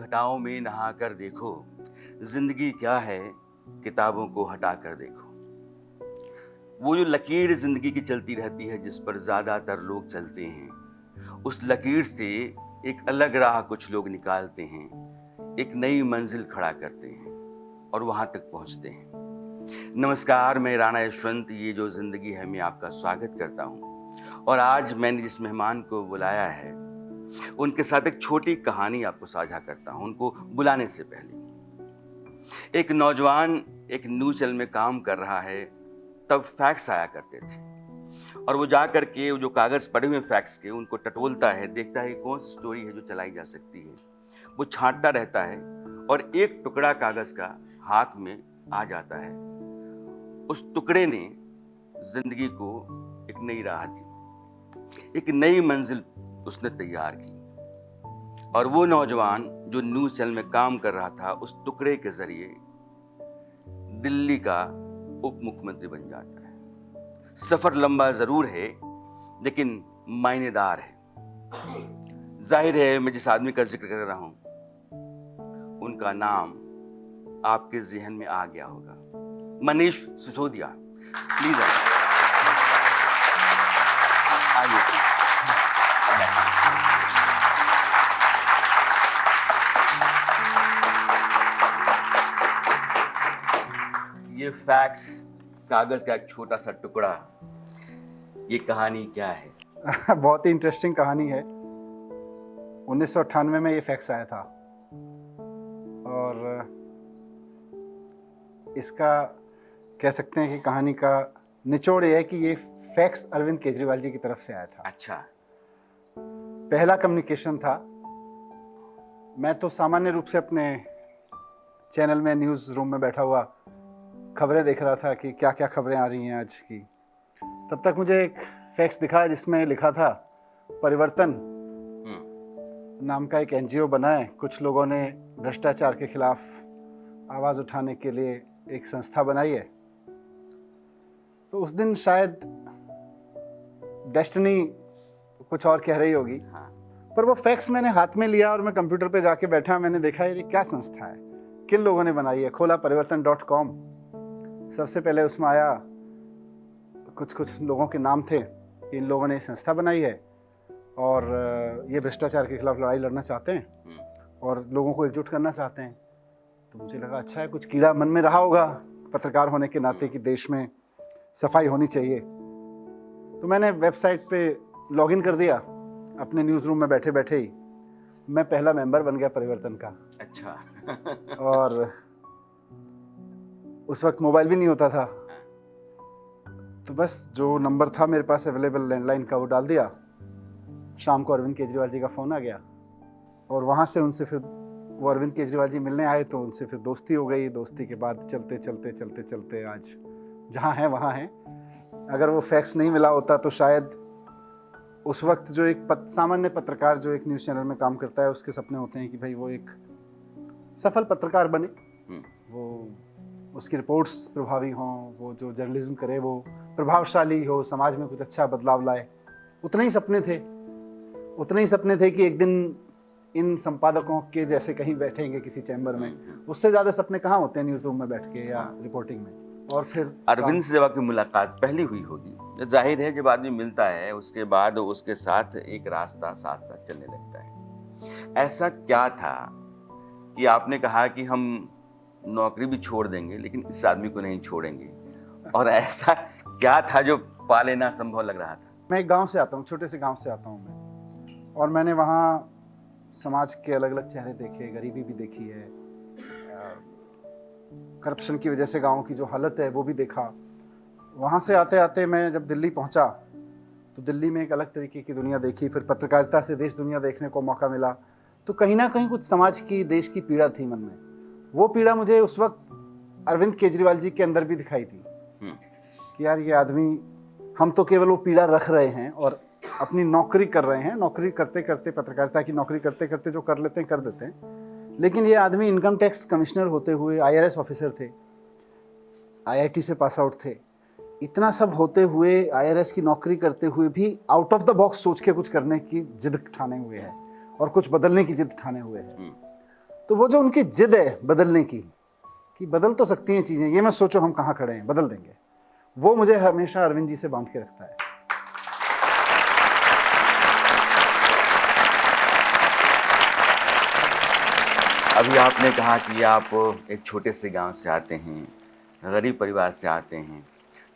घटाओं में नहाकर देखो, जिंदगी क्या है किताबों को हटाकर देखो। वो जो लकीर जिंदगी की चलती रहती है जिस पर ज्यादातर लोग चलते हैं, उस लकीर से एक अलग राह कुछ लोग निकालते हैं, एक नई मंजिल खड़ा करते हैं और वहां तक पहुंचते हैं। नमस्कार, मैं राणा यशवंत, ये जो जिंदगी है मैं आपका स्वागत करता हूं। और आज मैंने जिस मेहमान को बुलाया है उनके साथ एक छोटी कहानी आपको साझा करता हूं। उनको बुलाने से पहले एक नौजवान एक न्यूज़ चैनल में काम कर रहा है। तब फैक्स आया करते थे और वो जा करके जो कागज पड़े हुए फैक्स के उनको टटोलता है, देखता है कौन सी स्टोरी है जो चलाई जा सकती है। वो छांटता रहता है और एक टुकड़ा कागज का हाथ में आ जाता है। उस टुकड़े ने जिंदगी को एक नई राह दी, एक नई मंजिल उसने तैयार की। और वो नौजवान जो न्यूज़ चैनल में काम कर रहा था, उस टुकड़े के जरिए दिल्ली का उप मुख्यमंत्री बन जाता है। सफर लंबा जरूर है लेकिन मायनेदार है। जाहिर है मैं जिस आदमी का जिक्र कर रहा हूं उनका नाम आपके जहन में आ गया होगा। मनीष सिसोदिया, प्लीज आइए। ये फैक्स कागज का एक छोटा सा टुकड़ा, ये कहानी क्या है? बहुत ही इंटरेस्टिंग कहानी है। 1998 में ये फैक्स आया था और इसका कह सकते हैं कि कहानी का निचोड़ ये है कि ये फैक्स अरविंद केजरीवाल जी की तरफ से आया था। अच्छा। पहला कम्युनिकेशन था। मैं तो सामान्य रूप से अपने चैनल में न्यूज़ रूम में बैठा हुआ खबरें देख रहा था कि क्या क्या खबरें आ रही हैं आज की। तब तक मुझे एक फैक्स दिखा जिसमें लिखा था परिवर्तन नाम का एक एनजीओ बना है। कुछ लोगों ने भ्रष्टाचार के खिलाफ आवाज़ उठाने के लिए एक संस्था बनाई है। तो उस दिन शायद डेस्टिनी कुछ और कह रही होगी। हाँ। पर वो फैक्स मैंने हाथ में लिया और मैं कंप्यूटर पे जाके बैठा। मैंने देखा ये क्या संस्था है, किन लोगों ने बनाई है। खोला परिवर्तन.com। सबसे पहले उसमें आया कुछ लोगों के नाम थे। इन लोगों ने ये संस्था बनाई है और ये भ्रष्टाचार के खिलाफ लड़ाई लड़ना चाहते हैं और लोगों को एकजुट करना चाहते हैं। तो मुझे लगा अच्छा है, कुछ कीड़ा मन में रहा होगा पत्रकार होने के नाते कि देश में सफाई होनी चाहिए। तो मैंने वेबसाइट पे लॉगिन कर दिया। अपने न्यूज़ रूम में बैठे बैठे ही मैं पहला मेंबर बन गया परिवर्तन का। अच्छा। और उस वक्त मोबाइल भी नहीं होता था, तो बस जो नंबर था मेरे पास अवेलेबल लैंडलाइन का वो डाल दिया। शाम को अरविंद केजरीवाल जी का फ़ोन आ गया और वहाँ से उनसे फिर वो अरविंद केजरीवाल जी मिलने आए तो उनसे फिर दोस्ती हो गई। दोस्ती के बाद चलते चलते चलते चलते आज जहाँ हैं वहाँ हैं। अगर वो फैक्स नहीं मिला होता तो शायद उस वक्त जो एक सामान्य पत्रकार जो एक न्यूज़ चैनल में काम करता है उसके सपने होते हैं कि भाई वो एक सफल पत्रकार बने, वो उसकी रिपोर्ट्स प्रभावी हों, वो जो जर्नलिज्म करे वो प्रभावशाली हो, समाज में कुछ अच्छा बदलाव लाए। उतने ही सपने थे कि एक दिन इन संपादकों के जैसे कहीं बैठेंगे किसी चैम्बर में। उससे ज़्यादा सपने कहाँ होते हैं न्यूज़ रूम में बैठ के या रिपोर्टिंग में। और फिर अरविंद से जब आपकी मुलाकात पहली हुई होगी, जाहिर है जब आदमी मिलता है उसके बाद उसके साथ एक रास्ता साथ साथ चलने लगता है। ऐसा क्या था कि आपने कहा कि हम नौकरी भी छोड़ देंगे लेकिन इस आदमी को नहीं छोड़ेंगे? और ऐसा क्या था जो पा लेना संभव लग रहा था? मैं एक गांव से आता हूँ, छोटे से गांव से आता हूँ मैं, और मैंने वहाँ समाज के अलग अलग चेहरे देखे, गरीबी भी देखी है, करप्शन की वजह से गाँव की जो हालत है वो भी देखा। वहाँ से आते आते मैं जब दिल्ली पहुँचा तो दिल्ली में एक अलग तरीके की दुनिया देखी। फिर पत्रकारिता से देश दुनिया देखने को मौका मिला तो कहीं ना कहीं कुछ समाज की, देश की पीड़ा थी मन में। वो पीड़ा मुझे उस वक्त अरविंद केजरीवाल जी के अंदर भी दिखाई थी कि यार ये आदमी, हम तो केवल वो पीड़ा रख रहे हैं और अपनी नौकरी कर रहे हैं। नौकरी करते करते, पत्रकारिता की नौकरी करते करते जो कर लेते हैं कर देते हैं। लेकिन ये आदमी इनकम टैक्स कमिश्नर होते हुए IRS ऑफिसर थे, IIT से पास आउट थे। इतना सब होते हुए, IRS की नौकरी करते हुए भी आउट ऑफ द बॉक्स सोच के कुछ करने की जिद ठाने हुए हैं और कुछ बदलने की जिद ठाने हुए हैं। तो वो जो उनकी जिद है बदलने की, कि बदल तो सकती हैं चीज़ें, ये मत सोचो हम कहाँ खड़े हैं, बदल देंगे, वो मुझे हमेशा अरविंद जी से बांध के रखता है। अभी आपने कहा कि आप एक छोटे से गांव से आते हैं, गरीब परिवार से आते हैं,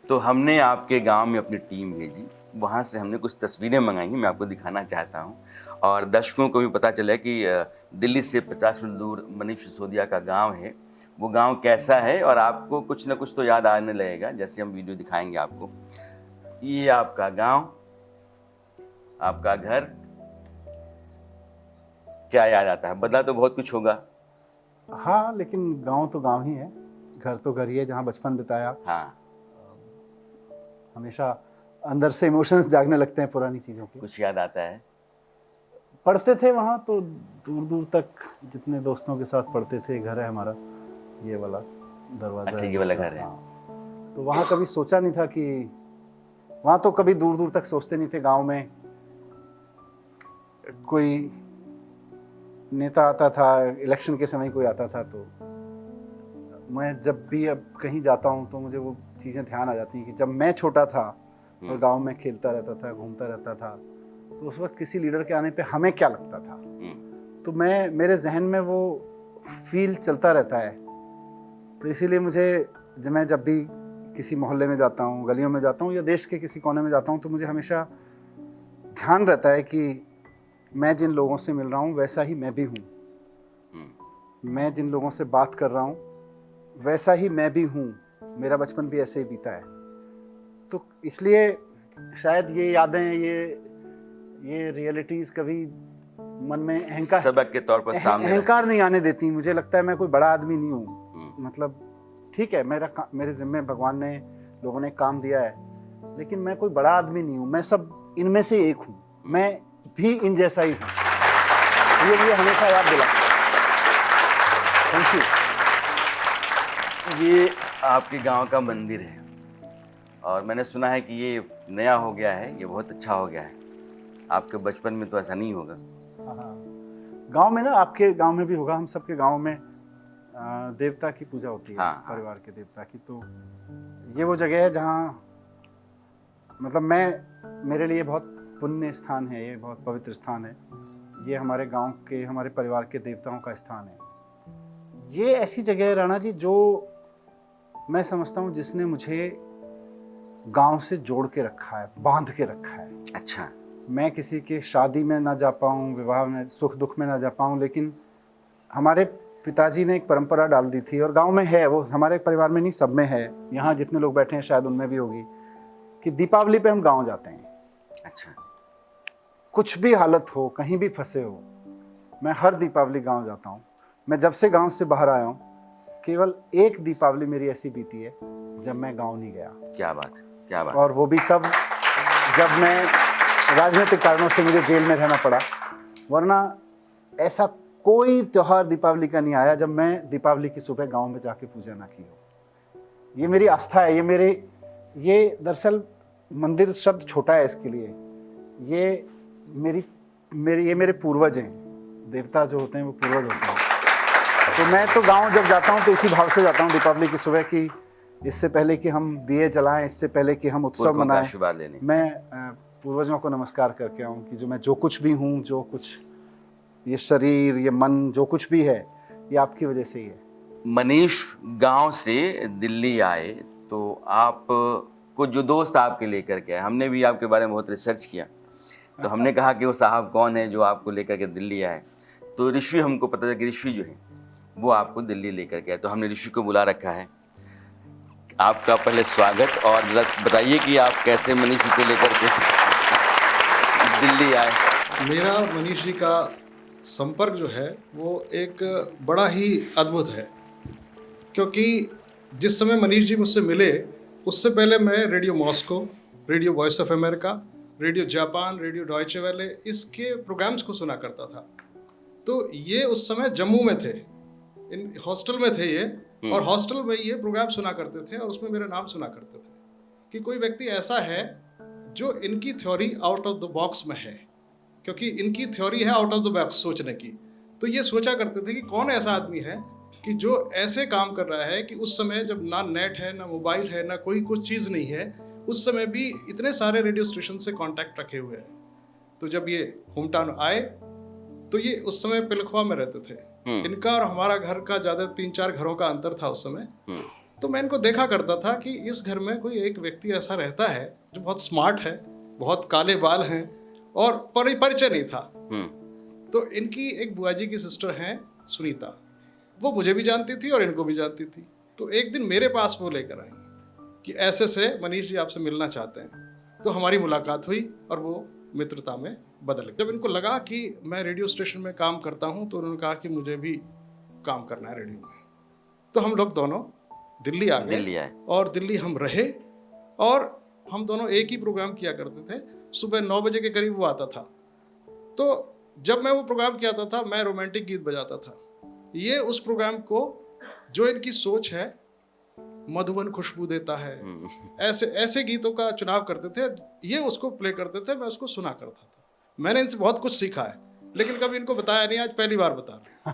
तो हमने आपके गांव में अपनी टीम भेजी, वहाँ से हमने कुछ तस्वीरें मंगाई हैं, मैं आपको दिखाना चाहता हूँ और दर्शकों को भी पता चला कि दिल्ली से 50 मील दूर मनीष सिसोदिया का गांव है, वो गांव कैसा है और आपको कुछ ना कुछ तो याद आने लगेगा जैसे हम वीडियो दिखाएंगे आपको। ये आपका गांव, आपका घर, क्या याद आता है? बदला तो बहुत कुछ होगा। हाँ, लेकिन गांव तो गांव ही है, घर तो घर ही है जहाँ बचपन बिताया। हाँ, हमेशा अंदर से इमोशंस जागने लगते हैं पुरानी चीज़ों के। कुछ याद आता है? पढ़ते थे वहाँ तो दूर दूर तक, जितने दोस्तों के साथ पढ़ते थे। घर है हमारा, ये वाला दरवाजा। अच्छा, ये वाला घर है। हाँ, तो वहाँ कभी सोचा नहीं था कि, वहाँ तो कभी दूर दूर तक सोचते नहीं थे। गांव में कोई नेता आता था, इलेक्शन के समय कोई आता था, तो मैं जब भी अब कहीं जाता हूँ तो मुझे वो चीज़ें ध्यान आ जाती हैं कि जब मैं छोटा था और गांव में खेलता रहता था, घूमता रहता था, तो उस वक्त किसी लीडर के आने पे हमें क्या लगता था, तो मेरे जहन में वो फील चलता रहता है। तो इसीलिए मैं जब भी किसी मोहल्ले में जाता हूँ, गलियों में जाता हूँ या देश के किसी कोने में जाता हूँ, तो मुझे हमेशा ध्यान रहता है कि मैं जिन लोगों से मिल रहा हूँ वैसा ही मैं भी हूँ, मैं जिन लोगों से बात कर रहा हूँ वैसा ही मैं भी हूँ, मेरा बचपन भी ऐसे ही बीता है। तो इसलिए शायद ये यादें, ये रियलिटीज़ कभी मन में सबक के तौर पर सामने अहंकार नहीं आने देती। मुझे लगता है मैं कोई बड़ा आदमी नहीं हूँ, मतलब ठीक है, मेरे जिम्मे भगवान ने, लोगों ने काम दिया है, लेकिन मैं कोई बड़ा आदमी नहीं हूँ, मैं सब इनमें से एक हूँ, मैं भी इन जैसा ही हूँ। ये मुझे हमेशा याद दिलाता है। Thank you. ये आपके गांव का मंदिर है और मैंने सुना है कि ये नया हो गया है, ये बहुत अच्छा हो गया है। आपके बचपन में तो ऐसा नहीं होगा। हाँ, गांव में ना, आपके गांव में भी होगा, हम सबके गांव में देवता की पूजा होती है। हाँ, परिवार के देवता की। तो ये वो जगह है जहाँ, मतलब मेरे लिए बहुत पुण्य स्थान है, ये बहुत पवित्र स्थान है। ये हमारे गांव के, हमारे परिवार के देवताओं का स्थान है। ये ऐसी जगह है राणा जी, जो मैं समझता हूँ जिसने मुझे गांव से जोड़ के रखा है, बांध के रखा है। अच्छा। मैं किसी के शादी में ना जा पाऊँ, विवाह में, सुख दुख में ना जा पाऊँ, लेकिन हमारे पिताजी ने एक परंपरा डाल दी थी, और गांव में है वो, हमारे परिवार में नहीं, सब में है, यहाँ जितने लोग बैठे हैं शायद उनमें भी होगी, कि दीपावली पे हम गांव जाते हैं। अच्छा। कुछ भी हालत हो, कहीं भी फंसे हो, मैं हर दीपावली गांव जाता हूँ। मैं जब से गांव से बाहर आया हूँ, केवल एक दीपावली मेरी ऐसी बीती है जब मैं गांव नहीं गया। क्या बात, क्या बात। और वो भी तब जब मैं राजनीतिक कारणों से मुझे जेल में रहना पड़ा, वरना ऐसा कोई त्योहार दीपावली का नहीं आया जब मैं दीपावली की सुबह गांव में जाके पूजा ना की हो। ये मेरी आस्था है, ये दरअसल मंदिर शब्द छोटा है इसके लिए, ये मेरे पूर्वज हैं। देवता जो होते हैं वो पूर्वज होते हैं। तो मैं तो गांव जब जाता हूँ तो इसी भाव से जाता हूँ दीपावली की सुबह, की इससे पहले कि हम दिए जलाएं, इससे पहले कि हम उत्सव मनाएं, मैं पूर्वजों को नमस्कार करके आऊँ कि जो कुछ भी हूँ, जो कुछ ये शरीर, ये मन, जो कुछ भी है, ये आपकी वजह से ही है। मनीष गांव से दिल्ली आए तो आप को जो दोस्त आपके लेकर के आए, हमने भी आपके बारे में बहुत रिसर्च किया, तो हमने कहा कि वो साहब कौन है जो आपको लेकर के दिल्ली आए। तो ऋषि, हमको पता था कि ऋषि जो है वो आपको दिल्ली लेकर के आए, तो हमने ऋषि को बुला रखा है। आपका पहले स्वागत, और बताइए कि आप कैसे मनीष को लेकर के दिल्ली आए। मेरा मनीष जी का संपर्क जो है वो एक बड़ा ही अद्भुत है, क्योंकि जिस समय मनीष जी मुझसे मिले उससे पहले मैं radio Moscow, radio voice of America, radio Japan, radio Deutsche Welle, इसके प्रोग्राम्स को सुना करता था। तो ये उस समय जम्मू में थे, इन हॉस्टल में थे ये, और हॉस्टल में ये प्रोग्राम सुना करते थे और उसमें मेरा नाम सुना करते थे कि कोई व्यक्ति ऐसा है जो इनकी theory out of the box में है, क्योंकि इनकी थ्योरी है आउट ऑफ द बॉक्स सोचने की। तो ये सोचा करते थे कि कौन ऐसा आदमी है कि जो ऐसे काम कर रहा है कि उस समय जब ना नेट है, ना मोबाइल है, ना कोई कुछ चीज़ नहीं है, उस समय भी इतने सारे रेडियो स्टेशन से कांटेक्ट रखे हुए हैं। तो जब ये होम टाउन आए तो ये उस समय पिलखवा में रहते थे। इनका और हमारा घर का ज़्यादा 3-4 घरों का अंतर था उस समय। तो मैं इनको देखा करता था कि इस घर में कोई एक व्यक्ति ऐसा रहता है जो बहुत स्मार्ट है, बहुत काले बाल हैं और परिचय नहीं था। तो इनकी एक बुआ जी की सिस्टर हैं सुनीता, वो मुझे भी जानती थी और इनको भी जानती थी। तो एक दिन मेरे पास वो लेकर आई कि ऐसे से मनीष जी आपसे मिलना चाहते हैं। तो हमारी मुलाकात हुई और वो मित्रता में बदल गई। जब इनको लगा कि मैं रेडियो स्टेशन में काम करता हूँ तो उन्होंने कहा कि मुझे भी काम करना है रेडियो में। तो हम लोग दोनों दिल्ली आ गए और दिल्ली हम रहे और हम दोनों एक ही प्रोग्राम किया करते थे। सुबह 9 बजे के करीब वो आता था। तो जब मैं वो प्रोग्राम किया था मैं रोमांटिक गीत बजाता था। ये उस प्रोग्राम को जो इनकी सोच है, मधुबन खुशबू देता है, ऐसे ऐसे गीतों का चुनाव करते थे। ये उसको प्ले करते थे, मैं उसको सुना करता था। मैंने इनसे बहुत कुछ सीखा है, लेकिन कभी इनको बताया नहीं, आज पहली बार बता रहा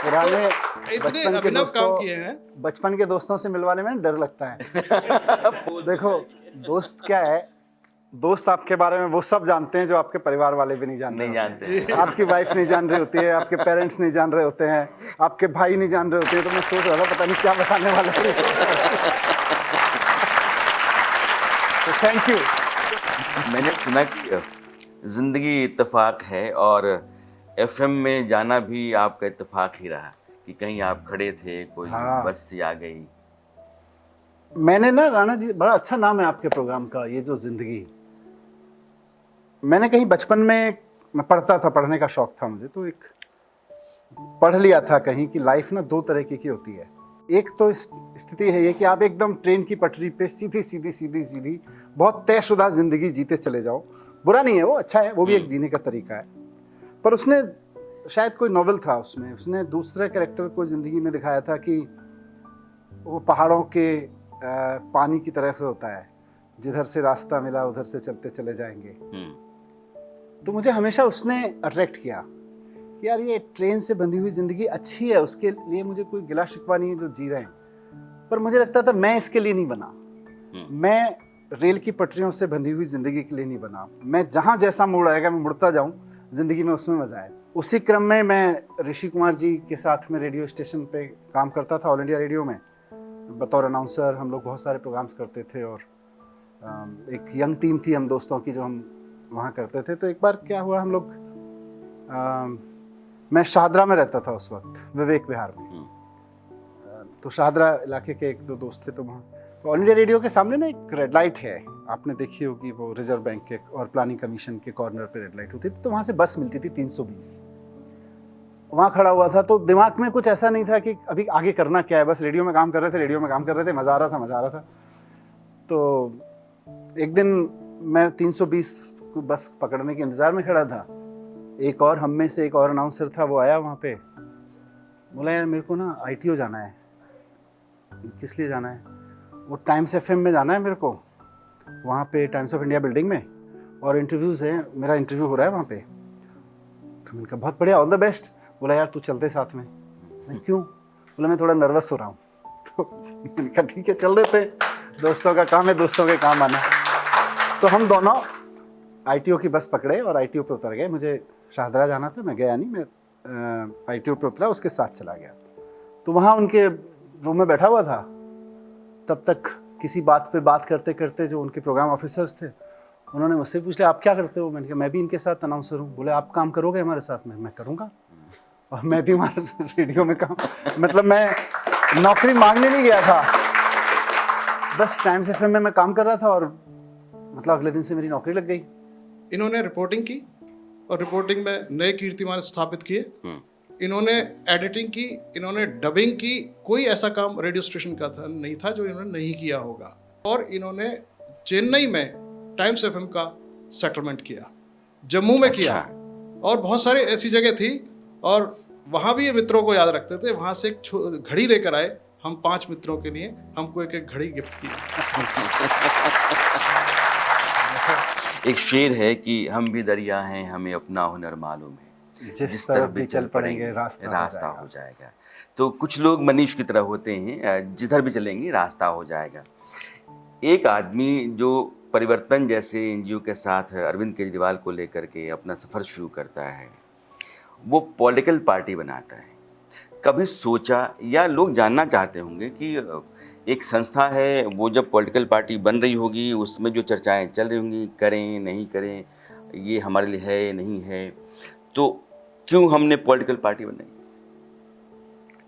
पुराने इतने अभिनव काम किए हैं। बचपन के दोस्तों से मिलवाने में डर लगता है। देखो दोस्त क्या है, दोस्त आपके बारे में वो सब जानते हैं जो आपके परिवार वाले भी नहीं जानते। आपकी वाइफ नहीं जान रही होती है, आपके पेरेंट्स नहीं जान रहे होते हैं, आपके भाई नहीं जान रहे होते हैं। तो मैं सोच रहा था पता नहीं क्या बताने वाला है। तो थैंक यू। मैंने सुना कि जिंदगी इत्तेफाक है और एफएम में जाना भी आपका इत्तेफाक ही रहा कि कहीं आप खड़े थे, कोई बस सी आ गई। मैंने ना राणा जी, बड़ा अच्छा नाम है आपके प्रोग्राम का, ये जो जिंदगी। मैंने कहीं बचपन में, मैं पढ़ता था, पढ़ने का शौक था मुझे, तो एक पढ़ लिया था कहीं कि लाइफ ना 2 तरह की होती है। एक तो स्थिति है ये कि आप एकदम ट्रेन की पटरी पे सीधी सीधी सीधी सीधी बहुत तयशुदा जिंदगी जीते चले जाओ। बुरा नहीं है वो, अच्छा है, वो भी एक जीने का तरीका है। पर उसने शायद कोई नॉवेल था, उसमें उसने दूसरे कैरेक्टर को जिंदगी में दिखाया था कि वो पहाड़ों के पानी की तरह से होता है, जिधर से रास्ता मिला उधर से चलते चले जाएंगे। तो मुझे हमेशा उसने अट्रैक्ट किया कि यार ये ट्रेन से बंधी हुई जिंदगी अच्छी है, उसके लिए मुझे कोई गिला शिकवा नहीं है जो जी रहे हैं। पर मुझे लगता था मैं इसके लिए नहीं बना, मैं रेल की पटरियों से बंधी हुई जिंदगी के लिए नहीं बना। मैं जहाँ जैसा मोड़ आएगा मैं मुड़ता जाऊँ, जिंदगी में उसमें मजा है। उसी क्रम में मैं ऋषि कुमार जी के साथ में रेडियो स्टेशन पे काम करता था, ऑल इंडिया रेडियो में बतौर अनाउंसर। हम लोग बहुत सारे प्रोग्राम्स करते थे और एक यंग टीम थी हम दोस्तों की जो हम वहाँ करते थे। तो एक बार क्या हुआ, हम लोग मैं शाहदरा में रहता था उस वक्त, विवेक विहार में। तो शाहदरा इलाके के 1-2 दोस्त थे। तो वहाँ तो ऑल इंडिया रेडियो के सामने ना एक रेड लाइट है, आपने देखी होगी, वो रिजर्व बैंक के और प्लानिंग कमीशन के कॉर्नर पे रेड लाइट होती थी। तो वहाँ से बस मिलती थी 320। वहाँ खड़ा हुआ था, तो दिमाग में कुछ ऐसा नहीं था कि अभी आगे करना क्या है, बस रेडियो में काम कर रहे थे, रेडियो में काम कर रहे थे, मज़ा आ रहा था। तो एक दिन मैं 320 बस पकड़ने के इंतज़ार में खड़ा था। एक और हम में से एक और अनाउंसर था, वो आया वहाँ पे, बोला यार मेरे को ना ITO जाना है। किस लिए जाना है? वो टाइम्स FM में जाना है मेरे को, वहाँ पे टाइम्स ऑफ इंडिया बिल्डिंग में, और इंटरव्यूज़ है, मेरा इंटरव्यू हो रहा है वहाँ पे। तो मैंने कहा बहुत बढ़िया, ऑल द बेस्ट। बोला यार तू चलते साथ में। क्यों? बोला मैं थोड़ा नर्वस हो रहा हूँ। तो मैंने कहा ठीक है चल देते, दोस्तों का काम है दोस्तों के काम आना। तो हम दोनों ITO की बस पकड़े और ITO पे उतर गए। मुझे शाहदरा जाना था, मैं गया नहीं, मैं ITO पे उतरा, उसके साथ चला गया। तो वहाँ उनके रूम में बैठा हुआ था। तब तक किसी बात पे बात करते करते जो उनके प्रोग्राम ऑफिसर्स थे, उन्होंने मुझसे पूछ लिया आप क्या करते हो? मैंने कहा मैं भी इनके साथ अनाउंसर हूँ। बोले आप काम करोगे हमारे साथ में? मैं करूँगा, और मैं भी हमारे रेडियो में काम, मतलब मैं नौकरी मांगने नहीं गया था, बस टाइम्स FM में मैं काम कर रहा था और मतलब अगले दिन से मेरी नौकरी लग गई। इन्होंने रिपोर्टिंग की और रिपोर्टिंग में नए कीर्तिमान स्थापित किए। इन्होंने एडिटिंग की, इन्होंने डबिंग की। कोई ऐसा काम रेडियो स्टेशन का था नहीं था जो इन्होंने नहीं किया होगा। और इन्होंने चेन्नई में टाइम्स FM का सेटलमेंट किया, जम्मू में किया, और बहुत सारी ऐसी जगह थी। और वहाँ भी ये मित्रों को याद रखते थे। वहाँ से एक घड़ी लेकर आए हम 5 मित्रों के लिए, हमको एक घड़ी गिफ्ट की। एक शेर है कि हम भी दरिया हैं, हमें अपना हुनर मालूम है, जिस तरफ भी चल पड़ेंगे रास्ता हो जाएगा। तो कुछ लोग मनीष की तरह होते हैं, जिधर भी चलेंगे रास्ता हो जाएगा। एक आदमी जो परिवर्तन जैसे एनजीओ के साथ अरविंद केजरीवाल को लेकर के अपना सफ़र शुरू करता है, वो पॉलिटिकल पार्टी बनाता है। कभी सोचा या लोग जानना चाहते होंगे कि एक संस्था है, वो जब पॉलिटिकल पार्टी बन रही होगी, उसमें जो चर्चाएं चल रही होंगी, करें नहीं करें, ये हमारे लिए है नहीं है, तो क्यों हमने पॉलिटिकल पार्टी बनाई?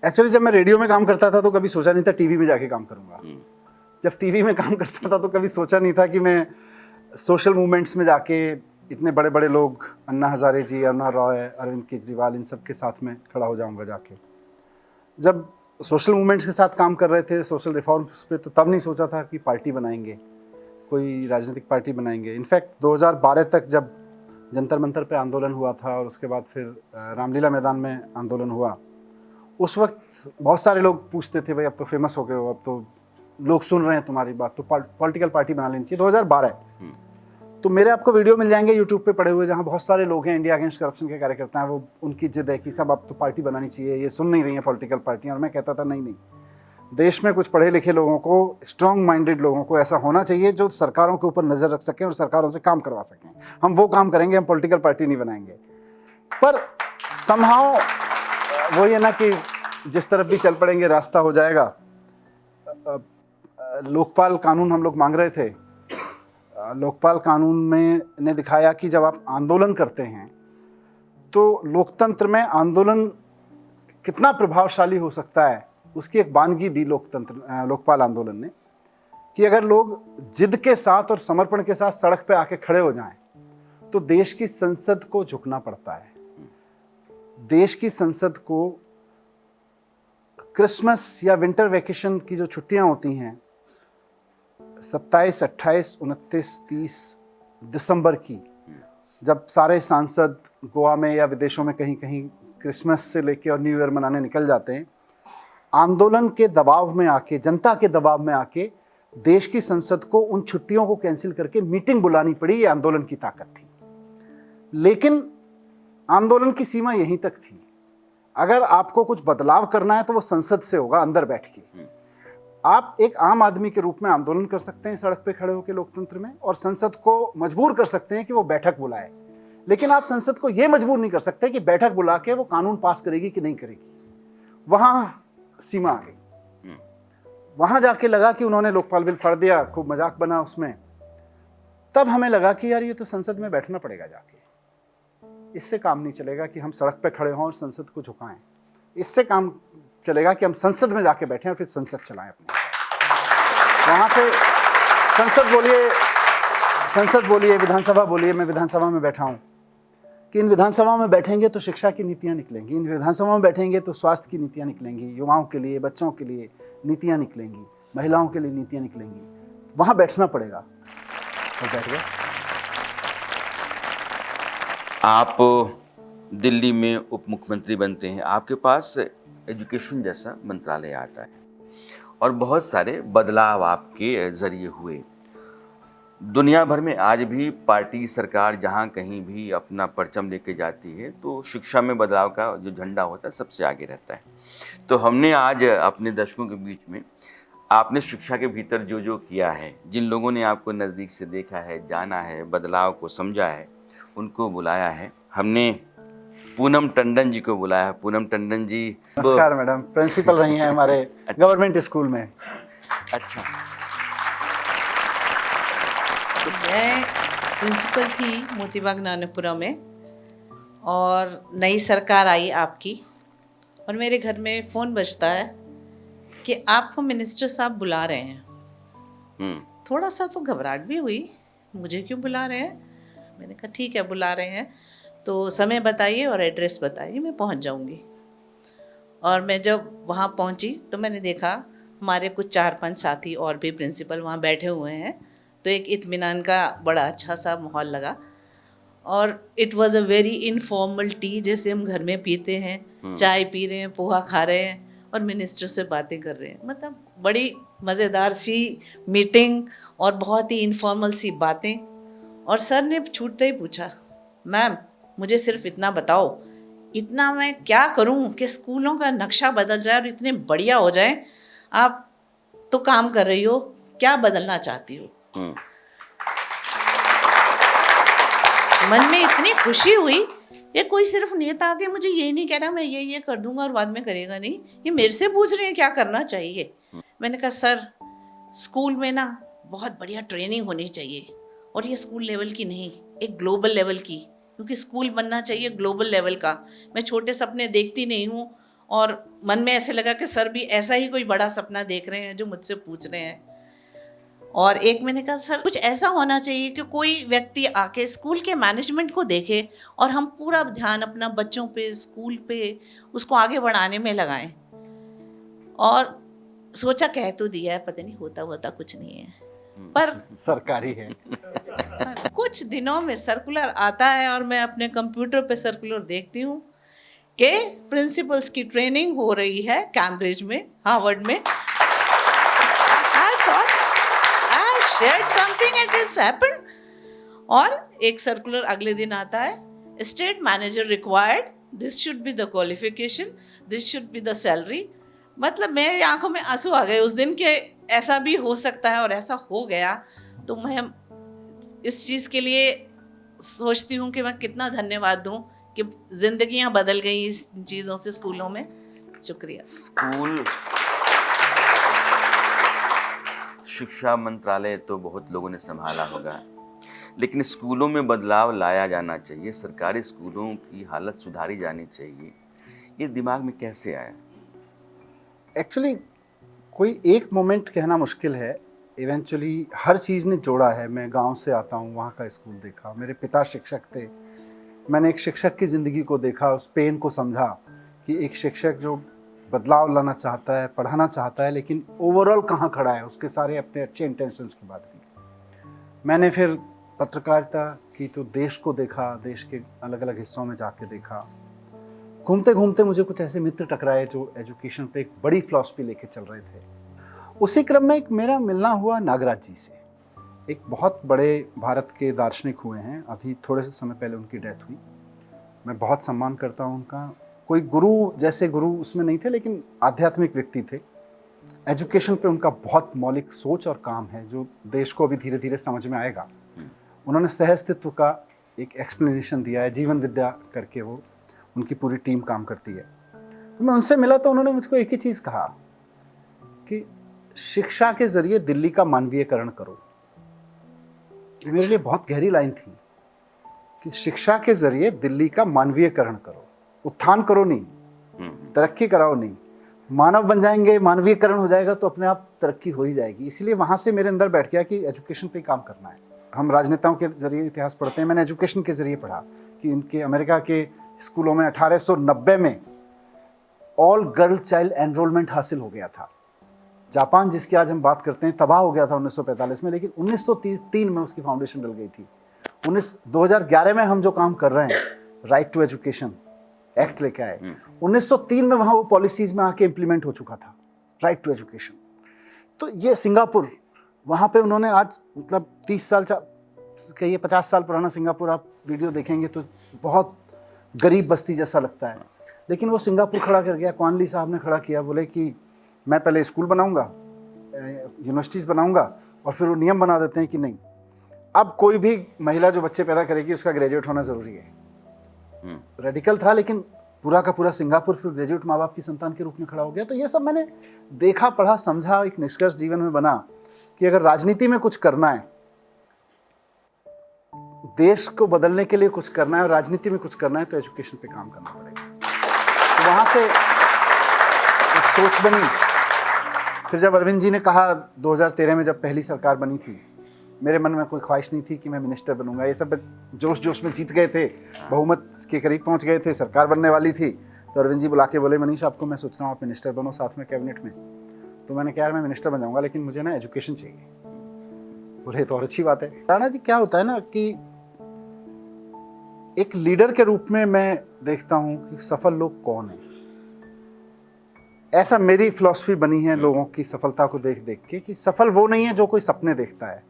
एक्चुअली जब मैं रेडियो में काम करता था तो कभी सोचा नहीं था टीवी में जाके काम करूंगा। जब टीवी में काम करता था तो कभी सोचा नहीं था कि मैं सोशल मूवमेंट्स में जाके इतने बड़े बड़े लोग, अन्ना हजारे जी, अरुणा रॉय, अरविंद केजरीवाल, इन सब के साथ में खड़ा हो जाऊंगा जाके। जब सोशल मूवमेंट्स के साथ काम कर रहे थे, सोशल रिफॉर्म्स पे, तो तब नहीं सोचा था कि पार्टी बनाएंगे, कोई राजनीतिक पार्टी बनाएंगे। इनफैक्ट 2012 तक जब जंतर मंतर पे आंदोलन हुआ था और उसके बाद फिर रामलीला मैदान में आंदोलन हुआ, उस वक्त बहुत सारे लोग पूछते थे, भाई अब तो फेमस हो गए हो, अब तो लोग सुन रहे हैं तुम्हारी बात, तो पॉलिटिकल पार्टी बना लेनी चाहिए। 2012 तो मेरे आपको वीडियो मिल जाएंगे यूट्यूब पे पड़े हुए, जहाँ बहुत सारे लोग हैं इंडिया अगेंस्ट करप्शन के कार्यकर्ता हैं, वो उनकी जिद है कि सब अब तो पार्टी बनानी चाहिए, ये सुन नहीं रही हैं पॉलिटिकल पार्टियाँ। और मैं कहता था नहीं, देश में कुछ पढ़े लिखे लोगों को, स्ट्रॉन्ग माइंडेड लोगों को ऐसा होना चाहिए जो सरकारों के ऊपर नज़र रख सकें और सरकारों से काम करवा सकें। हम वो काम करेंगे, हम पॉलिटिकल पार्टी नहीं बनाएंगे। पर समहाउ वो ये ना कि जिस तरफ भी चल पड़ेंगे रास्ता हो जाएगा। लोकपाल कानून हम लोग मांग रहे थे। लोकपाल कानून में ने दिखाया कि जब आप आंदोलन करते हैं तो लोकतंत्र में आंदोलन कितना प्रभावशाली हो सकता है, उसकी एक बानगी दी लोकपाल आंदोलन ने, कि अगर लोग जिद के साथ और समर्पण के साथ सड़क पे आके खड़े हो जाएं तो देश की संसद को झुकना पड़ता है। देश की संसद को क्रिसमस या विंटर वेकेशन की जो छुट्टियां होती हैं 27, 28, 29, 30 दिसंबर की, जब सारे सांसद गोवा में या विदेशों में कहीं कहीं क्रिसमस से लेके और न्यू ईयर मनाने निकल जाते हैं, आंदोलन के दबाव में आके, जनता के दबाव में आके देश की संसद को उन छुट्टियों को कैंसिल करके मीटिंग बुलानी पड़ी। ये आंदोलन की ताकत थी। लेकिन आंदोलन की सीमा यहीं तक थी। अगर आपको कुछ बदलाव करना है तो वो संसद से होगा, अंदर बैठ के। आप एक आम आदमी के रूप में आंदोलन कर सकते हैं सड़क पे खड़े होकर लोकतंत्र में, और संसद को मजबूर कर सकते हैं कि वो बैठक बुलाए। लेकिन आप संसद को ये मजबूर नहीं कर सकते कि बैठक बुला के वो कानून पास करेगी कि नहीं करेगी। वहां सीमा आ गई। वहां जाके लगा कि उन्होंने लोकपाल बिल फाड़ दिया, खूब मजाक बना उसमें। तब हमें लगा कि यार ये तो संसद में बैठना पड़ेगा जाके। इससे काम नहीं चलेगा कि हम सड़क पे खड़े हों और संसद को झुकाएं। इससे काम चलेगा कि हम संसद में जाके बैठें और फिर संसद चलाएं अपने। वहाँ से संसद बोलिए, विधानसभा बोलिए। मैं विधानसभा में बैठा हूँ कि इन विधानसभा में बैठेंगे तो शिक्षा की नीतियाँ निकलेंगी, इन विधानसभा में बैठेंगे तो स्वास्थ्य की नीतियाँ निकलेंगी, युवाओं के लिए, बच्चों के लिए नीतियाँ निकलेंगी, महिलाओं के लिए नीतियाँ निकलेंगी। वहाँ बैठना पड़ेगा। और बैठ गए। आप दिल्ली में उप मुख्यमंत्री बनते हैं, आपके पास एजुकेशन जैसा मंत्रालय आता है और बहुत सारे बदलाव आपके जरिए हुए। दुनिया भर में आज भी पार्टी सरकार जहाँ कहीं भी अपना परचम लेके जाती है तो शिक्षा में बदलाव का जो झंडा होता है सबसे आगे रहता है। तो हमने आज अपने दर्शकों के बीच में आपने शिक्षा के भीतर जो जो किया है, जिन लोगों ने आपको नज़दीक से देखा है, जाना है, बदलाव को समझा है, उनको बुलाया है। हमने पूनम टंडन जी को बुलाया है। पूनम टंडन जी, नमस्कार मैडम। प्रिंसिपल रही हैं हमारे गवर्नमेंट स्कूल में। अच्छा, मैं प्रिंसिपल थी मोतीबाग नानकपुरा में, और नई सरकार आई आपकी, और मेरे घर में फ़ोन बजता है कि आपको मिनिस्टर साहब बुला रहे हैं। थोड़ा सा तो घबराहट भी हुई, मुझे क्यों बुला रहे हैं। मैंने कहा ठीक है बुला रहे हैं, तो समय बताइए और एड्रेस बताइए, मैं पहुंच जाऊंगी। और मैं जब वहां पहुंची तो मैंने देखा हमारे कुछ 4-5 साथी और भी प्रिंसिपल वहां बैठे हुए हैं, तो एक इत्मीनान का बड़ा अच्छा सा माहौल लगा। और it was a very informal T, जैसे हम घर में पीते हैं, चाय पी रहे हैं, पोहा खा रहे हैं और मिनिस्टर से बातें कर रहे हैं। मतलब बड़ी मज़ेदार सी मीटिंग और बहुत ही इनफॉर्मल सी बातें। और सर ने छूटते ही पूछा, मैम मुझे सिर्फ इतना बताओ, इतना मैं क्या करूं कि स्कूलों का नक्शा बदल जाए और इतने बढ़िया हो जाए? आप तो काम कर रही हो, क्या बदलना चाहती हो? मन में इतनी खुशी हुई, ये कोई सिर्फ नेता आके मुझे ये नहीं कह रहा मैं ये कर दूंगा और बाद में करेगा नहीं, ये मेरे से पूछ रहे हैं क्या करना चाहिए। मैंने कहा सर, स्कूल में ना बहुत बढ़िया ट्रेनिंग होनी चाहिए, और ये स्कूल लेवल की नहीं, एक ग्लोबल लेवल की, क्योंकि स्कूल बनना चाहिए ग्लोबल लेवल का। मैं छोटे सपने देखती नहीं हूँ, और मन में ऐसे लगा कि सर भी ऐसा ही कोई बड़ा सपना देख रहे हैं जो मुझसे पूछ रहे हैं। और एक मैंने कहा सर, कुछ ऐसा होना चाहिए कि कोई व्यक्ति आके स्कूल के मैनेजमेंट को देखे और हम पूरा ध्यान अपना बच्चों पे, स्कूल पे, उसको आगे बढ़ाने में लगाएं। और सोचा कह तो दिया है, पता नहीं होता कुछ नहीं है, पर सरकारी है। कुछ दिनों में सर्कुलर आता है और मैं अपने कंप्यूटर पे सर्कुलर देखती हूँ कि प्रिंसिपल्स की ट्रेनिंग हो रही है कैम्ब्रिज में, हार्वर्ड में। I thought I shared something and it's happened. और एक सर्कुलर अगले दिन आता है, state manager required, this should be the qualification, this should be the salary. मतलब मेरी आंखों में आंसू आ गए उस दिन के, ऐसा भी हो सकता है, और ऐसा हो गया। तो मैं इस चीज़ के लिए सोचती हूँ कि मैं कितना धन्यवाद दूँ कि जिंदगियां बदल गई इस चीज़ों से, स्कूलों में। शुक्रिया। स्कूल शिक्षा मंत्रालय तो बहुत लोगों ने संभाला होगा, लेकिन स्कूलों में बदलाव लाया जाना चाहिए, सरकारी स्कूलों की हालत सुधारी जानी चाहिए, ये दिमाग में कैसे आया? एक्चुअली कोई एक मोमेंट कहना मुश्किल है, इवेंचुअली हर चीज़ ने जोड़ा है। मैं गांव से आता हूं, वहां का स्कूल देखा, मेरे पिता शिक्षक थे, मैंने एक शिक्षक की ज़िंदगी को देखा, उस पेन को समझा कि एक शिक्षक जो बदलाव लाना चाहता है, पढ़ाना चाहता है, लेकिन ओवरऑल कहाँ खड़ा है, उसके सारे अपने अच्छे इंटेंशंस की बात की। मैंने फिर पत्रकारिता की तो देश को देखा, देश के अलग अलग हिस्सों में जाके देखा। घूमते घूमते मुझे कुछ ऐसे मित्र टकराए जो एजुकेशन पे एक बड़ी फिलॉसफी लेके चल रहे थे। उसी क्रम में एक मेरा मिलना हुआ नागराज जी से। एक बहुत बड़े भारत के दार्शनिक हुए हैं, अभी थोड़े से समय पहले उनकी डेथ हुई। मैं बहुत सम्मान करता हूँ उनका। कोई गुरु जैसे गुरु उसमें नहीं थे, लेकिन आध्यात्मिक व्यक्ति थे। एजुकेशन पे उनका बहुत मौलिक सोच और काम है जो देश को अभी धीरे धीरे समझ में आएगा। उन्होंने सहअस्तित्व का एक एक्सप्लेनेशन दिया है, जीवन विद्या करके, वो उनकी पूरी टीम काम करती है। तो मैं उनसे मिला तो उन्होंने मुझको एक ही चीज़ कहा कि शिक्षा के जरिए दिल्ली का मानवीयकरण करो। ये मेरे लिए बहुत गहरी लाइन थी कि शिक्षा के जरिए दिल्ली का मानवीयकरण करो, उत्थान करो नहीं, तरक्की कराओ नहीं। मानव बन जाएंगे, मानवीयकरण हो जाएगा तो अपने आप तरक्की हो ही जाएगी। इसलिए वहाँ से मेरे अंदर बैठ गया कि एजुकेशन पे काम करना है। हम राजनेताओं के जरिए इतिहास पढ़ते हैं, मैंने एजुकेशन के जरिए पढ़ा कि इनके अमेरिका के स्कूलों में 1890 में ऑल गर्ल चाइल्ड एनरोलमेंट हासिल हो गया था। जापान जिसकी आज हम बात करते हैं तबाह हो गया था 1945 में, लेकिन 1903 में उसकी फाउंडेशन डल गई थी। 2011 में हम जो काम कर रहे हैं, राइट टू एजुकेशन एक्ट लेके आए, 1903 में वहाँ वो पॉलिसीज में आके इम्प्लीमेंट हो चुका था, राइट टू एजुकेशन। तो ये सिंगापुर, वहाँ पे उन्होंने आज मतलब 30 साल कहिए 50 साल पुराना सिंगापुर आप वीडियो देखेंगे तो बहुत गरीब बस्ती जैसा लगता है, लेकिन वो सिंगापुर खड़ा कर गया। क्वान ली साहब ने खड़ा किया, बोले कि मैं पहले स्कूल बनाऊंगा, यूनिवर्सिटीज़ बनाऊंगा, और फिर वो नियम बना देते हैं कि नहीं, अब कोई भी महिला जो बच्चे पैदा करेगी उसका ग्रेजुएट होना ज़रूरी है। रेडिकल था, लेकिन पूरा का पूरा सिंगापुर फिर ग्रेजुएट माँ बाप की संतान के रूप में खड़ा हो गया। तो ये सब मैंने देखा, पढ़ा, समझा। एक निष्कर्ष जीवन में बना कि अगर राजनीति में कुछ करना है, देश को बदलने के लिए कुछ करना है और राजनीति में कुछ करना है, तो एजुकेशन पे काम करना पड़ेगा। तो वहाँ से एक सोच बनी। फिर जब अरविंद जी ने कहा 2013 में जब पहली सरकार बनी थी, मेरे मन में कोई ख्वाहिश नहीं थी कि मैं मिनिस्टर बनूंगा। ये सब जोश जोश में जीत गए थे, बहुमत के करीब पहुंच गए थे, सरकार बनने वाली थी। तो अरविंद जी बुला के बोले, मनीष आपको मैं सोच रहा हूँ आप मिनिस्टर बनो साथ में कैबिनेट में। तो मैंने कहा यार मैं मिनिस्टर बन जाऊँगा, लेकिन मुझे ना एजुकेशन चाहिए। बोले तो और अच्छी बात है। राणा जी क्या होता है ना कि एक लीडर के रूप में मैं देखता हूँ कि सफल लोग कौन हैं। ऐसा मेरी फिलॉसफी बनी है लोगों की सफलता को देख देख के कि सफल वो नहीं है जो कोई सपने देखता है,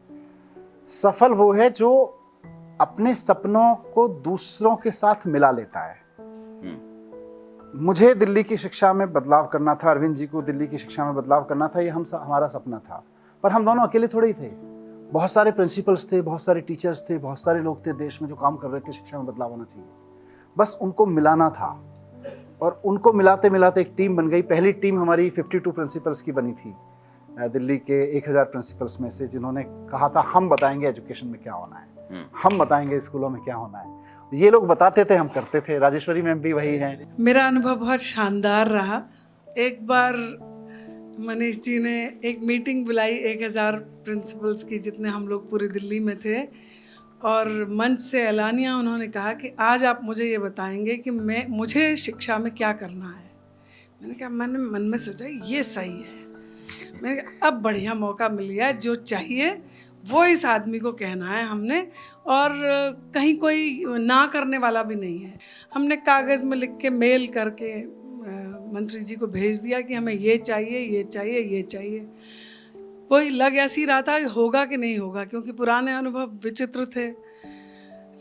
सफल वो है जो अपने सपनों को दूसरों के साथ मिला लेता है। मुझे दिल्ली की शिक्षा में बदलाव करना था, अरविंद जी को दिल्ली की शिक्षा में बदलाव करना था, ये हमारा सपना था। पर हम दोनों अकेले थोड़े ही थे, बहुत सारे प्रिंसिपल्स थे, बहुत सारे टीचर्स थे, बहुत सारे लोग थे देश में जो काम कर रहे थे शिक्षा में बदलाव होना चाहिए। बस उनको मिलाना था और उनको मिलाते मिलाते एक टीम बन गई। पहली टीम हमारी 52 प्रिंसिपल्स की बनी थी दिल्ली के 1000 प्रिंसिपल्स में से, जिन्होंने कहा था हम बताएंगे एजुकेशन में क्या होना है, हम बताएंगे स्कूलों में क्या होना है। ये लोग बताते थे, हम करते थे। राजेश्वरी मैम भी वही हैं। मेरा अनुभव बहुत शानदार रहा। एक बार मनीष जी ने एक मीटिंग बुलाई 1000 प्रिंसिपल्स की, जितने हम लोग पूरी दिल्ली में थे, और मंच से ऐलानिया उन्होंने कहा कि आज आप मुझे ये बताएंगे कि मुझे शिक्षा में क्या करना है। मैंने कहा, मैंने मन में सोचा ये सही है। मैंने कहा अब बढ़िया मौका मिल गया, जो चाहिए वो इस आदमी को कहना है हमने, और कहीं कोई ना करने वाला भी नहीं है। हमने कागज़ में लिख के मेल करके मंत्री जी को भेज दिया कि हमें ये चाहिए, ये चाहिए, ये चाहिए। वही लग ऐसी रहा था होगा कि नहीं होगा, क्योंकि पुराने अनुभव विचित्र थे,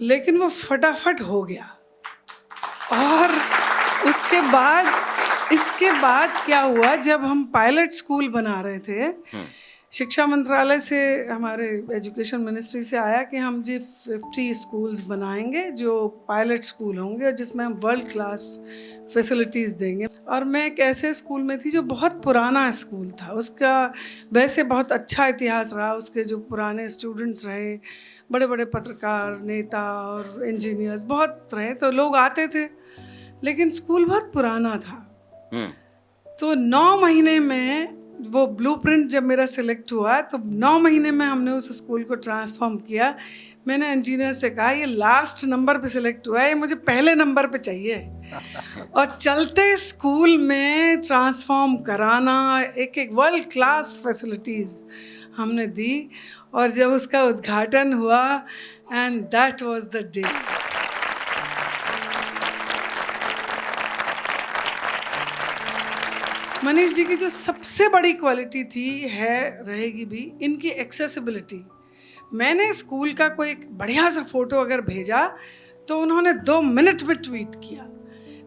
लेकिन वो फटाफट हो गया। और इसके बाद क्या हुआ, जब हम पायलट स्कूल बना रहे थे, शिक्षा मंत्रालय से, हमारे एजुकेशन मिनिस्ट्री से आया कि हम जी 50 स्कूल्स बनाएंगे जो पायलट स्कूल होंगे और जिसमें हम वर्ल्ड क्लास फैसिलिटीज़ देंगे। और मैं एक ऐसे स्कूल में थी जो बहुत पुराना स्कूल था, उसका वैसे बहुत अच्छा इतिहास रहा, उसके जो पुराने स्टूडेंट्स रहे, बड़े बड़े पत्रकार, नेता और इंजीनियर्स बहुत रहे, तो लोग आते थे, लेकिन स्कूल बहुत पुराना था। तो 9 महीने में वो ब्लूप्रिंट जब मेरा सिलेक्ट हुआ, तो 9 महीने में हमने उस स्कूल को ट्रांसफॉर्म किया। मैंने इंजीनियर से कहा ये लास्ट नंबर पे सिलेक्ट हुआ है, ये मुझे पहले नंबर पे चाहिए। और चलते स्कूल में ट्रांसफॉर्म कराना, एक एक वर्ल्ड क्लास फैसिलिटीज़ हमने दी। और जब उसका उद्घाटन हुआ, and that was the day. Manish ji की जो सबसे बड़ी क्वालिटी थी, रहेगी भी, इनकी एक्सेसिबिलिटी। मैंने स्कूल का कोई एक बढ़िया सा फ़ोटो अगर भेजा तो उन्होंने 2 मिनट में ट्वीट किया।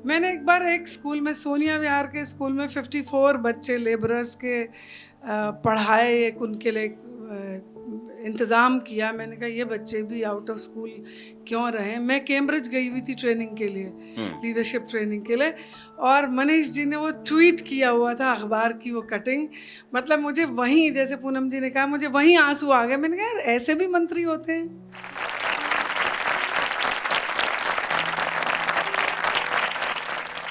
मैंने एक बार एक स्कूल में, सोनिया विहार के स्कूल में 54 बच्चे लेबरर्स के पढ़ाए, एक उनके लिए इंतज़ाम किया। मैंने कहा ये बच्चे भी आउट ऑफ स्कूल क्यों रहे। मैं कैम्ब्रिज गई हुई थी ट्रेनिंग के लिए, लीडरशिप ट्रेनिंग के लिए, और मनीष जी ने वो ट्वीट किया हुआ था अखबार की वो कटिंग। मतलब मुझे वहीं, जैसे पूनम जी ने कहा, मुझे वहीं आंसू आ गए। मैंने कहा यार ऐसे भी मंत्री होते हैं।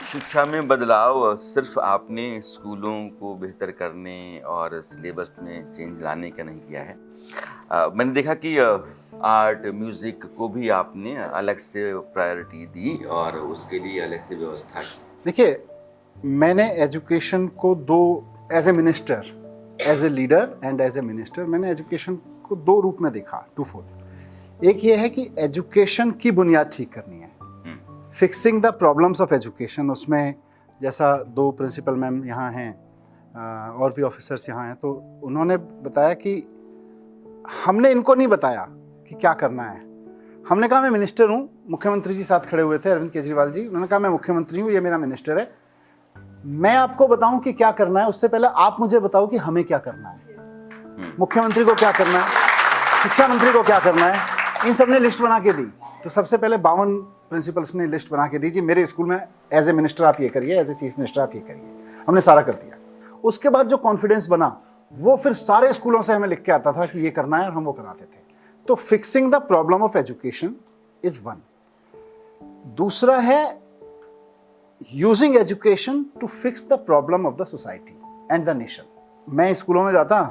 शिक्षा में बदलाव सिर्फ आपने स्कूलों को बेहतर करने और सिलेबस में चेंज लाने का नहीं किया है। मैंने देखा कि आर्ट, म्यूज़िक को भी आपने अलग से प्रायोरिटी दी और उसके लिए अलग से व्यवस्था की। देखिए, मैंने एजुकेशन को as a minister, as a leader and as a minister, मैंने एजुकेशन को 2 रूप में देखा, 2 फोल्ड। एक ये है कि एजुकेशन की बुनियाद ठीक करनी है, fixing the problems of education. उसमें जैसा 2 प्रिंसिपल मैम यहाँ हैं और भी ऑफिसर्स यहाँ हैं, तो उन्होंने बताया कि हमने इनको नहीं बताया कि क्या करना है। हमने कहा मैं मिनिस्टर हूँ, मुख्यमंत्री जी साथ खड़े हुए थे, अरविंद केजरीवाल जी। उन्होंने कहा मैं मुख्यमंत्री हूँ, ये मेरा मिनिस्टर है, मैं आपको बताऊं कि क्या करना है, उससे पहले आप मुझे बताओ कि हमें क्या करना है। मुख्यमंत्री को क्या करना है, शिक्षा मंत्री को क्या करना है, इन सब ने लिस्ट बना के दी। तो सबसे पहले 52 प्रिंसिपल्स ने लिस्ट बना के दी, जी मेरे स्कूल में एज ए मिनिस्टर आप ये करिए, एज ए चीफ मिनिस्टर आप ये करिए। हमने सारा कर दिया। उसके बाद जो कॉन्फिडेंस बना, वो फिर सारे स्कूलों से हमें लिख के आता था कि ये करना है, और हम वो कराते थे। तो fixing the problem of education is 1। दूसरा है using education to fix the problem of the society and the nation. मैं स्कूलों में जाता